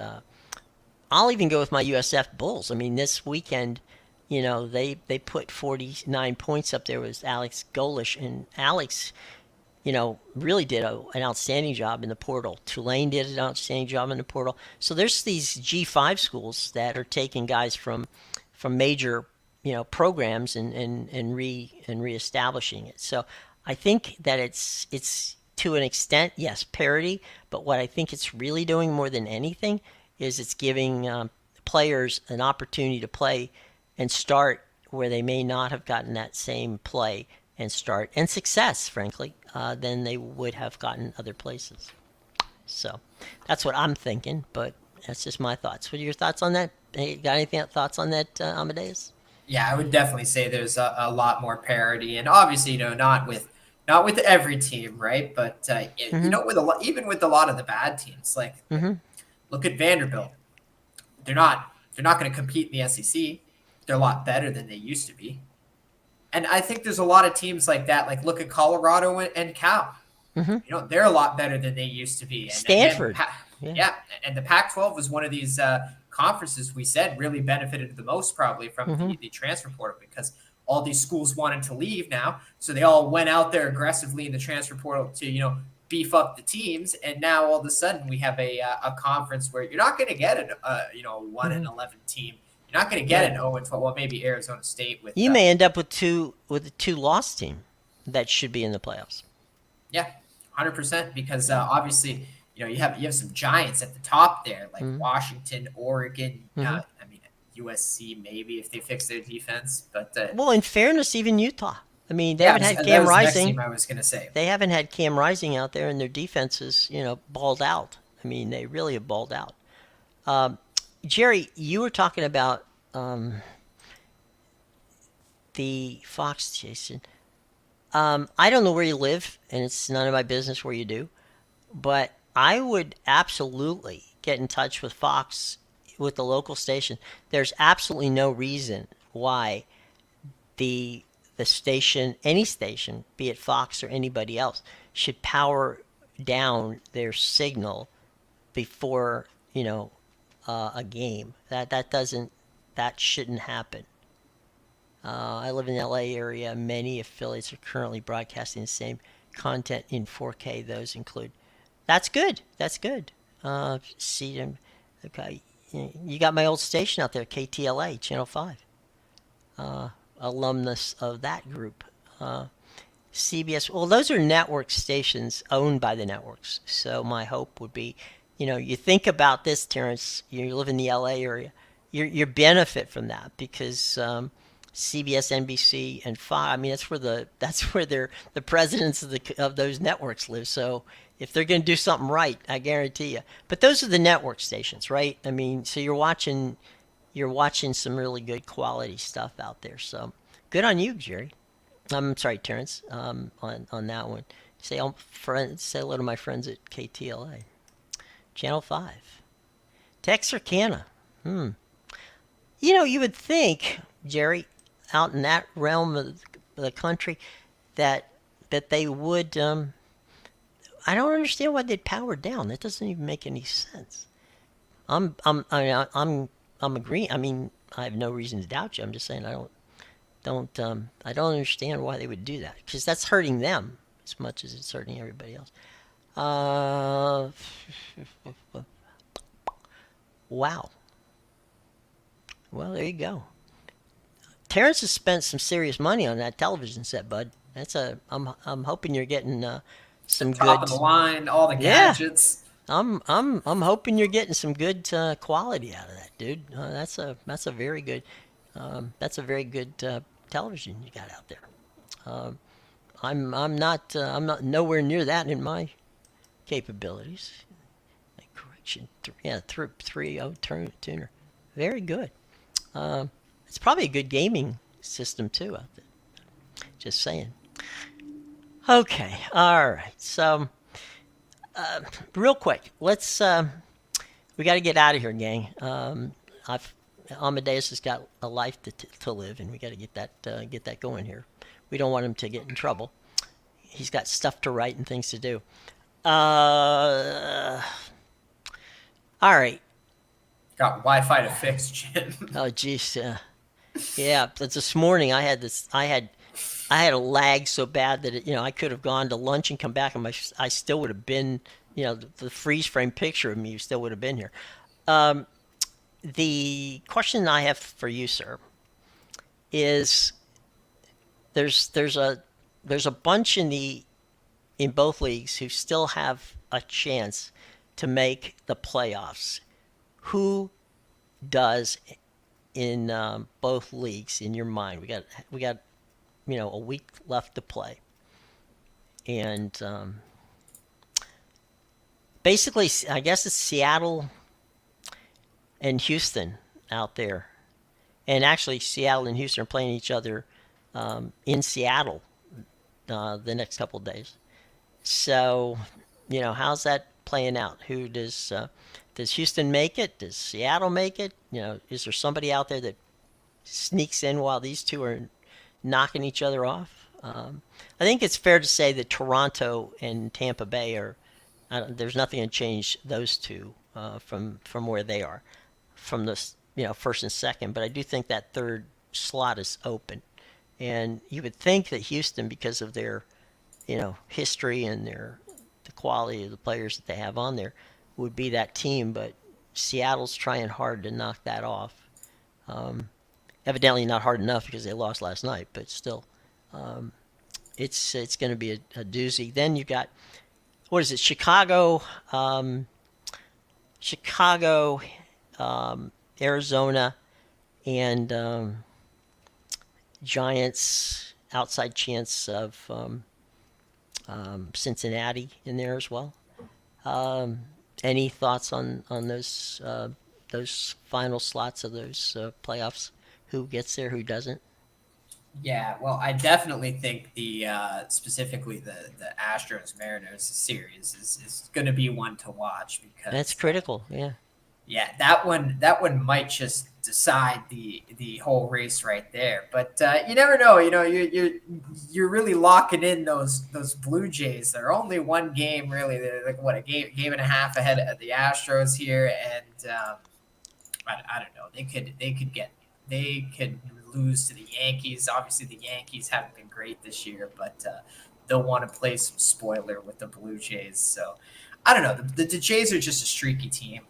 Speaker 1: I'll even go with my USF Bulls. I mean, this weekend, they put 49 points up there with Alex Golish, and Alex, really did an outstanding job in the portal. Tulane did an outstanding job in the portal. So there's these G5 schools that are taking guys from major, programs and reestablishing it. So I think that it's to an extent, yes, parity. But what I think it's really doing more than anything is it's giving players an opportunity to play and start where they may not have gotten that same play and start and success, frankly, than they would have gotten other places. So that's what I'm thinking, but that's just my thoughts. What are your thoughts on that? Hey, got anything thoughts on that, Amadeus?
Speaker 2: Yeah, I would definitely say there's a lot more parity, and obviously, not with every team, right? But
Speaker 1: Mm-hmm.
Speaker 2: with a lot, even with a lot of the bad teams, like
Speaker 1: Mm-hmm.
Speaker 2: look at Vanderbilt. They're not going to compete in the SEC. They're a lot better than they used to be, and I think there's a lot of teams like that. Like look at Colorado and Cal.
Speaker 1: Mm-hmm.
Speaker 2: They're a lot better than they used to be. And again,
Speaker 1: Stanford. Yeah.
Speaker 2: yeah, and the Pac-12 was one of these conferences we said really benefited the most probably from
Speaker 1: Mm-hmm.
Speaker 2: the transfer portal because all these schools wanted to leave now, so they all went out there aggressively in the transfer portal to beef up the teams, and now all of a sudden we have a conference where you're not going to get a 1-11 team. You're not going to get
Speaker 1: Right.
Speaker 2: an 0-12. Well, maybe Arizona State with
Speaker 1: You may end up with a two loss team that should be in the playoffs.
Speaker 2: Yeah, 100% because obviously you have some giants at the top there like
Speaker 1: Mm-hmm.
Speaker 2: Washington, Oregon.
Speaker 1: Mm-hmm.
Speaker 2: I mean USC maybe if they fix their defense, but
Speaker 1: Well, in fairness, even Utah. I mean, they
Speaker 2: yeah,
Speaker 1: haven't had
Speaker 2: that
Speaker 1: Cam
Speaker 2: was the next
Speaker 1: Rising.
Speaker 2: team I was gonna say.
Speaker 1: They haven't had Cam Rising out there, and their defenses, balled out. I mean, they really have balled out. Um, Jerry, you were talking about the Fox station. I don't know where you live, and it's none of my business where you do, but I would absolutely get in touch with Fox, with the local station. There's absolutely no reason why the the station, any station, be it Fox or anybody else, should power down their signal before a game. That shouldn't happen. I live in the LA area. Many affiliates are currently broadcasting the same content in 4K. Those include. That's good. That's good. See them. Okay. You got my old station out there, KTLA, Channel 5. Alumnus of that group. CBS. Well, those are network stations owned by the networks. So my hope would be, you think about this, Terrence. You live in the LA area. You benefit from that because CBS, NBC, and Fox. I mean, that's where the presidents of those networks live. So if they're going to do something right, I guarantee you. But those are the network stations, right? I mean, so you're watching some really good quality stuff out there. So good on you, Jerry. I'm sorry, Terrence. On that one, say hello to my friends at KTLA, Channel 5, Texarkana. Hmm. You would think, Jerry, out in that realm of the country, that they would. I don't understand why they'd power down. That doesn't even make any sense. I'm agreeing. I mean, I have no reason to doubt you. I'm just saying I don't understand why they would do that because that's hurting them as much as it's hurting everybody else. Uh, wow. Well, there you go. Terrence has spent some serious money on that television set, bud. I'm hoping you're getting some
Speaker 2: Top
Speaker 1: good.
Speaker 2: of the line, all the
Speaker 1: Yeah,
Speaker 2: gadgets.
Speaker 1: I'm hoping you're getting some good quality out of that, dude. That's a very good television you got out there. Um, I'm not nowhere near that in my capabilities. Correction, yeah, 3.0 tuner, very good. It's probably a good gaming system too out there. Just saying. Okay, all right. So real quick, we got to get out of here, gang. I've Amadeus has got a life to live, and we got to get that going here. We don't want him to get in trouble. He's got stuff to write and things to do. All right.
Speaker 2: Got Wi-Fi to fix, Jim.
Speaker 1: Oh, geez. Yeah. But this morning I had this. I had a lag so bad that I could have gone to lunch and come back, and I still would have been. The freeze frame picture of me still would have been here. The question I have for you, sir, is there's there's a there's a bunch in both leagues who still have a chance to make the playoffs. Who does in both leagues in your mind? We got a week left to play, and basically, I guess it's Seattle and Houston out there, and actually Seattle and Houston are playing each other in Seattle the next couple of days. So, how's that playing out? Who does Houston make it? Does Seattle make it? Is there somebody out there that sneaks in while these two are knocking each other off? I think it's fair to say that Toronto and Tampa Bay are. There's nothing to change those two from where they are, from the first and second. But I do think that third slot is open, and you would think that Houston, because of their history and the quality of the players that they have on there, would be that team. But Seattle's trying hard to knock that off. Evidently not hard enough because they lost last night, but still, it's going to be a doozy. Then you got, what is it? Chicago, Arizona, and Giants. Outside chance of Cincinnati in there as well. Any thoughts on those final slots of those playoffs? Who gets there? Who doesn't?
Speaker 2: Yeah, well, I definitely think the specifically the Astros Mariners series is going to be one to watch
Speaker 1: That's
Speaker 2: because
Speaker 1: critical. Yeah.
Speaker 2: yeah, that one might just decide the whole race right there. But you never know. You're really locking in those Blue Jays. They're only one game really. They're like what, a game and a half ahead of the Astros here, and I don't know. They could lose to the Yankees. Obviously, the Yankees haven't been great this year, but they'll want to play some spoiler with the Blue Jays. So I don't know. The Jays are just a streaky team.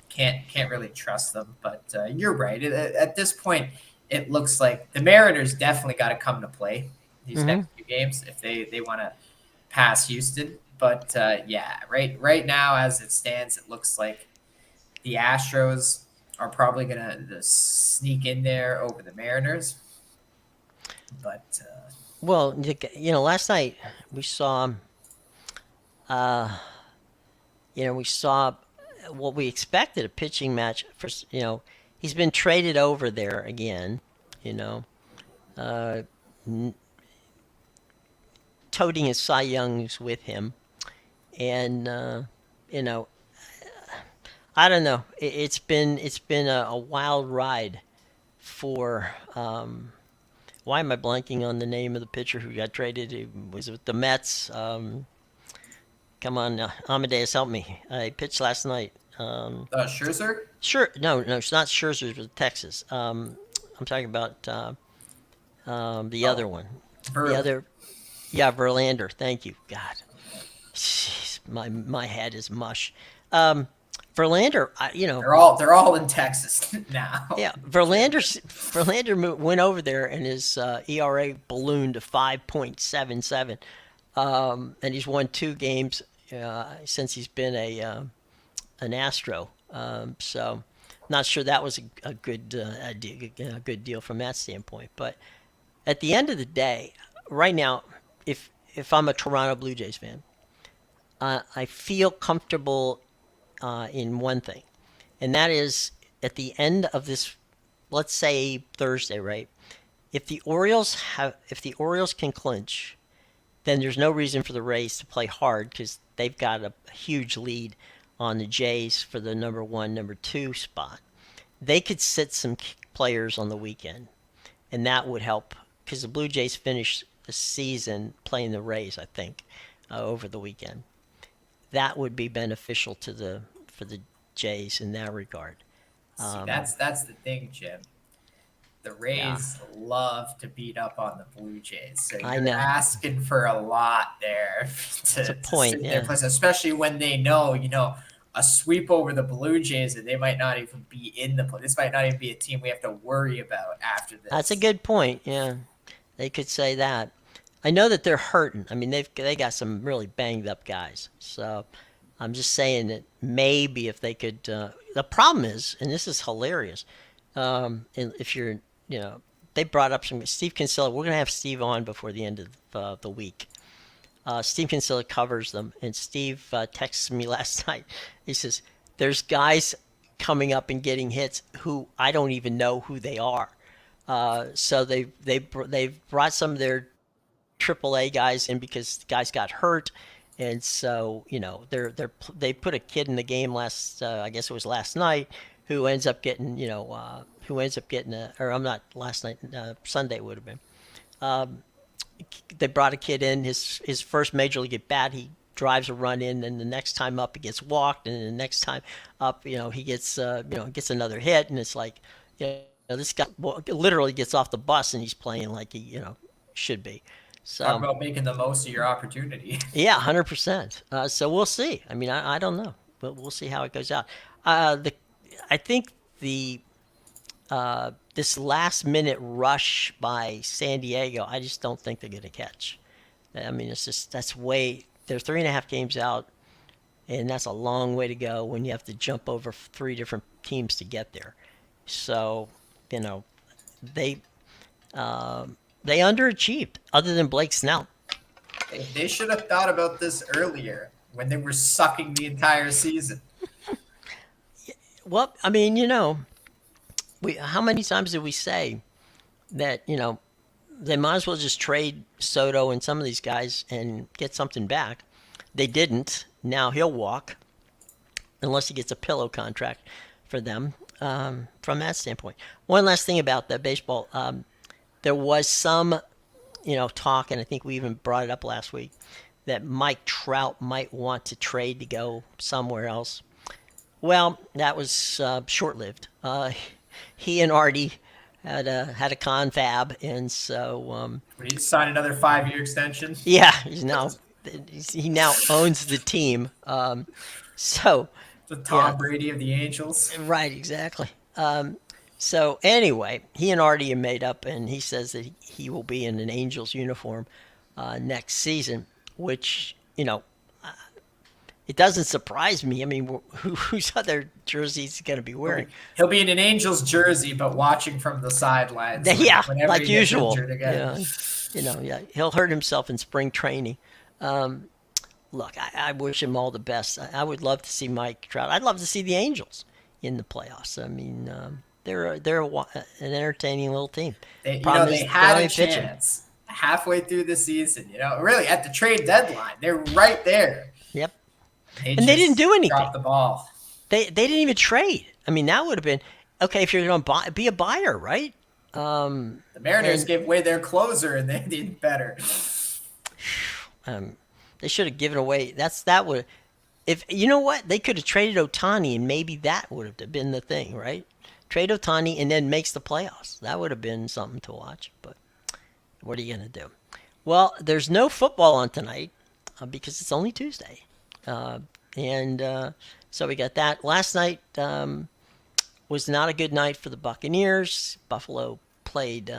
Speaker 2: Can't really trust them. But you're right. At this point, it looks like the Mariners definitely got to come to play these
Speaker 1: Mm-hmm.
Speaker 2: next few games if they want to pass Houston. But yeah, right now as it stands, it looks like the Astros are probably gonna sneak in there over the Mariners. But
Speaker 1: Well, last night we saw, uh, we saw what we expected, a pitching match. He's been traded over there again. You know, uh, toting his Cy Youngs with him, and you know, I don't know. It's been a wild ride for. Why am I blanking on the name of the pitcher who got traded? He was with the Mets. Come on, Amedeus, help me. I pitched last night.
Speaker 2: Scherzer,
Speaker 1: Sure, no, it's not Scherzer. It was Texas. I'm talking about the other
Speaker 2: oh,
Speaker 1: one. The
Speaker 2: Verlander.
Speaker 1: other, yeah, Verlander. Thank you. God, jeez, my head is mush. Um, Verlander,
Speaker 2: They're all in Texas now.
Speaker 1: yeah, Verlander went over there and his ERA ballooned to 5.77, and he's won 2 games since he's been an Astro. So, not sure that was a good deal from that standpoint. But at the end of the day, right now, if I'm a Toronto Blue Jays fan, I feel comfortable in one thing, and that is at the end of this, let's say Thursday, right? If the Orioles can clinch, then there's no reason for the Rays to play hard because they've got a huge lead on the Jays for the number one, number two spot. They could sit some players on the weekend, and that would help because the Blue Jays finished the season playing the Rays, I think, over the weekend. That would be beneficial for the Jays in that regard.
Speaker 2: See, that's the thing, Jim. The
Speaker 1: Yeah,
Speaker 2: Rays love to beat up on the Blue Jays. So
Speaker 1: I
Speaker 2: you're
Speaker 1: know.
Speaker 2: asking for a lot there
Speaker 1: That's a
Speaker 2: to
Speaker 1: point.
Speaker 2: sit there,
Speaker 1: Yeah,
Speaker 2: plus, especially when they know, a sweep over the Blue Jays and they might not even be in the play. This might not even be a team we have to worry about after
Speaker 1: that's a
Speaker 2: this.
Speaker 1: good point. Yeah, they could say that. I know that they're hurting. I mean, they got some really banged up guys. So I'm just saying that maybe if they could. The problem is, and this is hilarious. And if you're, you know, they brought up some Steve Kinsella. We're gonna have Steve on before the end of the week. Steve Kinsella covers them, and Steve texts me last night. He says, "There's guys coming up and getting hits who I don't even know who they are." So they've brought some of their AAA guys in because the guys got hurt, and so they put a kid in the game last I guess it was last night who ends up getting who ends up getting a, or I'm not last night, Sunday would have been. They brought a kid in, his first major league at bat, he drives a run in, and the next time up he gets walked, and the next time up, he gets gets another hit, and it's like, this guy literally gets off the bus and he's playing like he should be.
Speaker 2: Talk
Speaker 1: So
Speaker 2: about making the most of your opportunity.
Speaker 1: yeah, 100%. So we'll see. I mean, I don't know, but we'll see how it goes out. The I think the this last minute rush by San Diego, I just don't think they're going to catch. I mean, it's just that's way they're 3.5 games out, and that's a long way to go when you have to jump over three different teams to get there. So, you know, they they underachieved, other than Blake Snell.
Speaker 2: They should have thought about this earlier when they were sucking the entire season.
Speaker 1: Well, I mean, we how many times did we say that they might as well just trade Soto and some of these guys and get something back? They didn't. Now he'll walk unless he gets a pillow contract for them. From that standpoint, one last thing about the baseball, there was some talk, and I think we even brought it up last week, that Mike Trout might want to trade to go somewhere else. Well, that was short-lived. He and Artie had a confab, and so
Speaker 2: We need to sign another 5-year extension.
Speaker 1: yeah, he now owns the team. So
Speaker 2: The
Speaker 1: yeah,
Speaker 2: Tom Brady of the Angels.
Speaker 1: right, exactly. So anyway, he and Artie are made up, and he says that he will be in an Angels uniform next season, which it doesn't surprise me. I mean, whose other jerseys going to be
Speaker 2: He'll
Speaker 1: wearing?
Speaker 2: be, he'll be in an Angels jersey, but watching from the sidelines
Speaker 1: Yeah,
Speaker 2: whenever
Speaker 1: like
Speaker 2: he gets
Speaker 1: usual.
Speaker 2: injured again.
Speaker 1: Yeah, he'll hurt himself in spring training. Um, Look, I wish him all the best. I would love to see Mike Trout. I'd love to see the Angels in the playoffs. I mean, an entertaining little team. Problem
Speaker 2: They
Speaker 1: is they don't
Speaker 2: had a
Speaker 1: have pitching.
Speaker 2: chance halfway through the season. Really at the trade deadline, they're right there.
Speaker 1: Yep,
Speaker 2: They
Speaker 1: and they didn't
Speaker 2: just
Speaker 1: do anything.
Speaker 2: dropped the ball.
Speaker 1: They didn't even trade. I mean, that would have been okay if you're going to be a buyer, right?
Speaker 2: The Mariners
Speaker 1: And
Speaker 2: gave away their closer, and they did better.
Speaker 1: um, they should have given away. That would, if you know what, they could have traded Otani, and maybe that would have been the thing, right? Trade Otani and then makes the playoffs. That would have been something to watch. But what are you gonna do? Well, there's no football on tonight because it's only Tuesday, uh, and so we got that. Last night was not a good night for the Buccaneers. Buffalo played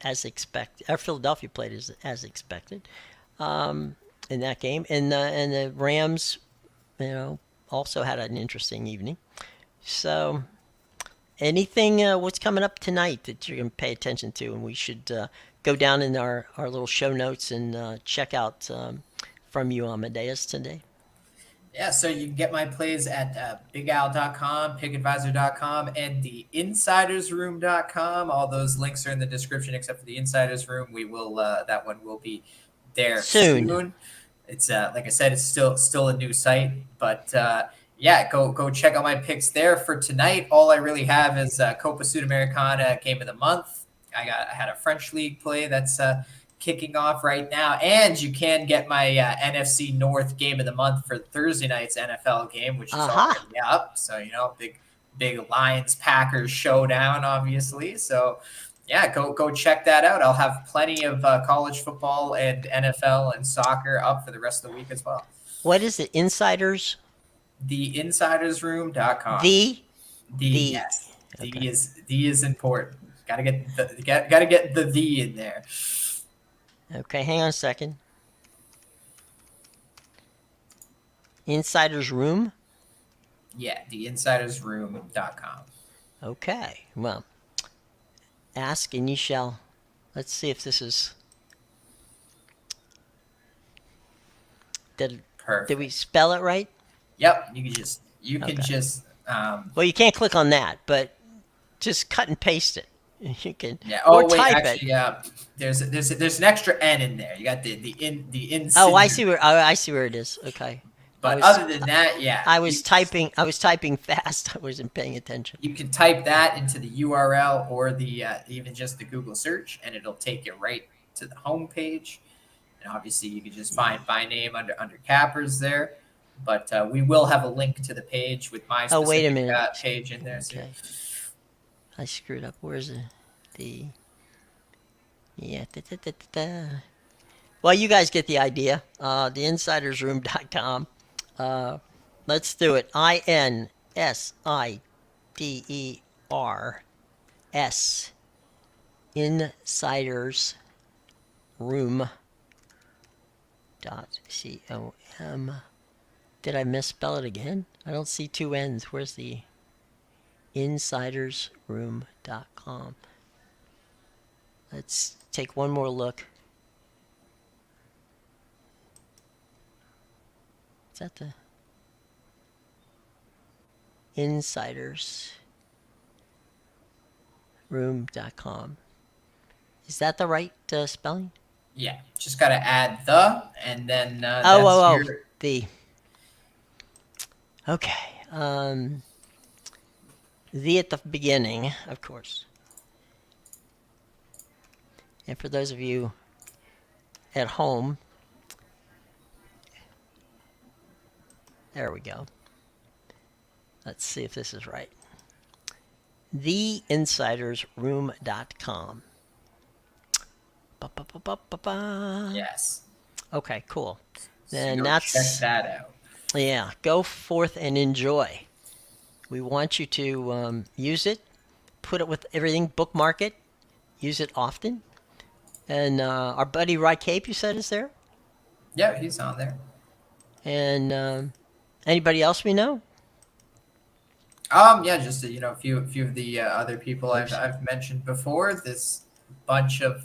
Speaker 1: as expected. Or Philadelphia played as expected in that game, and the Rams, also had an interesting evening. So, anything what's coming up tonight that you're gonna pay attention to, and we should go down in our little show notes and check out from you, Amadeus, today.
Speaker 2: Yeah, so you can get my plays at bigal.com, pickadvisor.com, and the insidersroom.com. All those links are in the description except for the insiders room. We will that one will be there
Speaker 1: Soon.
Speaker 2: soon. It's like I said, it's still a new site, but yeah, go check out my picks there for tonight. All I really have is Copa Sudamericana game of the month. I had a French league play that's kicking off right now, and you can get my NFC North game of the month for Thursday night's NFL game, which is
Speaker 1: Aha.
Speaker 2: already up. So big big Lions Packers showdown, obviously. So yeah, go check that out. I'll have plenty of college football and NFL and soccer up for the rest of the week as well.
Speaker 1: What is it? Insiders?
Speaker 2: TheInsidersRoom.com.
Speaker 1: The?
Speaker 2: The
Speaker 1: The.
Speaker 2: yes,
Speaker 1: Okay.
Speaker 2: the is important. Gotta get the in there.
Speaker 1: Okay, hang on a second. Insider's Room?
Speaker 2: Yeah, theinsidersroom.com.
Speaker 1: Okay, well, ask and ye shall. Let's see if this is. Did we
Speaker 2: Perfect.
Speaker 1: spell it right?
Speaker 2: Yep, you can
Speaker 1: Okay.
Speaker 2: just
Speaker 1: Well, you can't click on that, but just cut and paste it. You can,
Speaker 2: yeah.
Speaker 1: or
Speaker 2: Oh wait,
Speaker 1: type it.
Speaker 2: actually, there's an extra N in there. You got the
Speaker 1: Oh, I
Speaker 2: insider.
Speaker 1: see where. Oh, I see where it is. Okay. I
Speaker 2: But
Speaker 1: was
Speaker 2: other than that, yeah,
Speaker 1: I was typing. I was typing fast. I wasn't paying attention.
Speaker 2: you can type that into the URL or the even just the Google search, and it'll take you right to the home page. And obviously, you can just find by name under cappers there. But we will have a link to the page with my
Speaker 1: Oh, wait a
Speaker 2: specific
Speaker 1: minute.
Speaker 2: page in there. So
Speaker 1: Okay, I screwed up. Where's the yeah? Well, you guys get the idea. Theinsidersroom.com. Let's do it. INSIDERS insidersroom.com. Did I misspell it again? I don't see two N's. Where's the insidersroom.com? Let's take one more look. Is that the insidersroom.com? Is that the right spelling?
Speaker 2: yeah, just got to add the, and then
Speaker 1: Oh,
Speaker 2: that's
Speaker 1: oh, oh.
Speaker 2: your.
Speaker 1: The. Okay. The at the beginning, of course. And for those of you at home, there we go. Let's see if this is right. Theinsidersroom.com. Ba-ba-ba-ba-ba-ba.
Speaker 2: Yes.
Speaker 1: Okay, cool.
Speaker 2: So
Speaker 1: Then
Speaker 2: go check
Speaker 1: that's,
Speaker 2: that out.
Speaker 1: yeah, go forth and enjoy. We want you to use it, put it with everything, bookmark it, use it often. And our buddy Rye Cape, you said, is there?
Speaker 2: Yeah, he's on there.
Speaker 1: And anybody else we know?
Speaker 2: Yeah, just a few of the other people I've mentioned before. This bunch of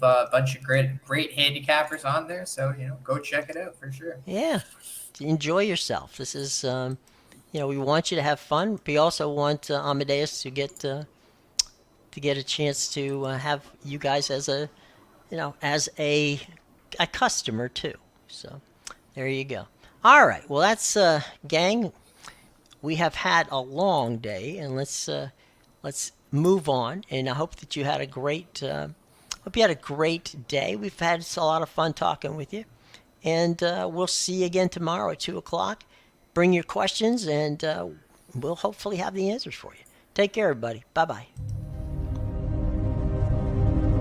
Speaker 2: great handicappers on there. So go check it out for sure.
Speaker 1: Yeah, enjoy yourself. This is, we want you to have fun. We also want Amadeus to get a chance to have you guys as a customer too. So there you go. All right. Well, that's gang. We have had a long day, and let's move on. And I hope that you had a great day. We've had a lot of fun talking with you, and we'll see you again tomorrow at 2 o'clock. Bring your questions, and we'll hopefully have the answers for you. Take care, everybody. Bye bye.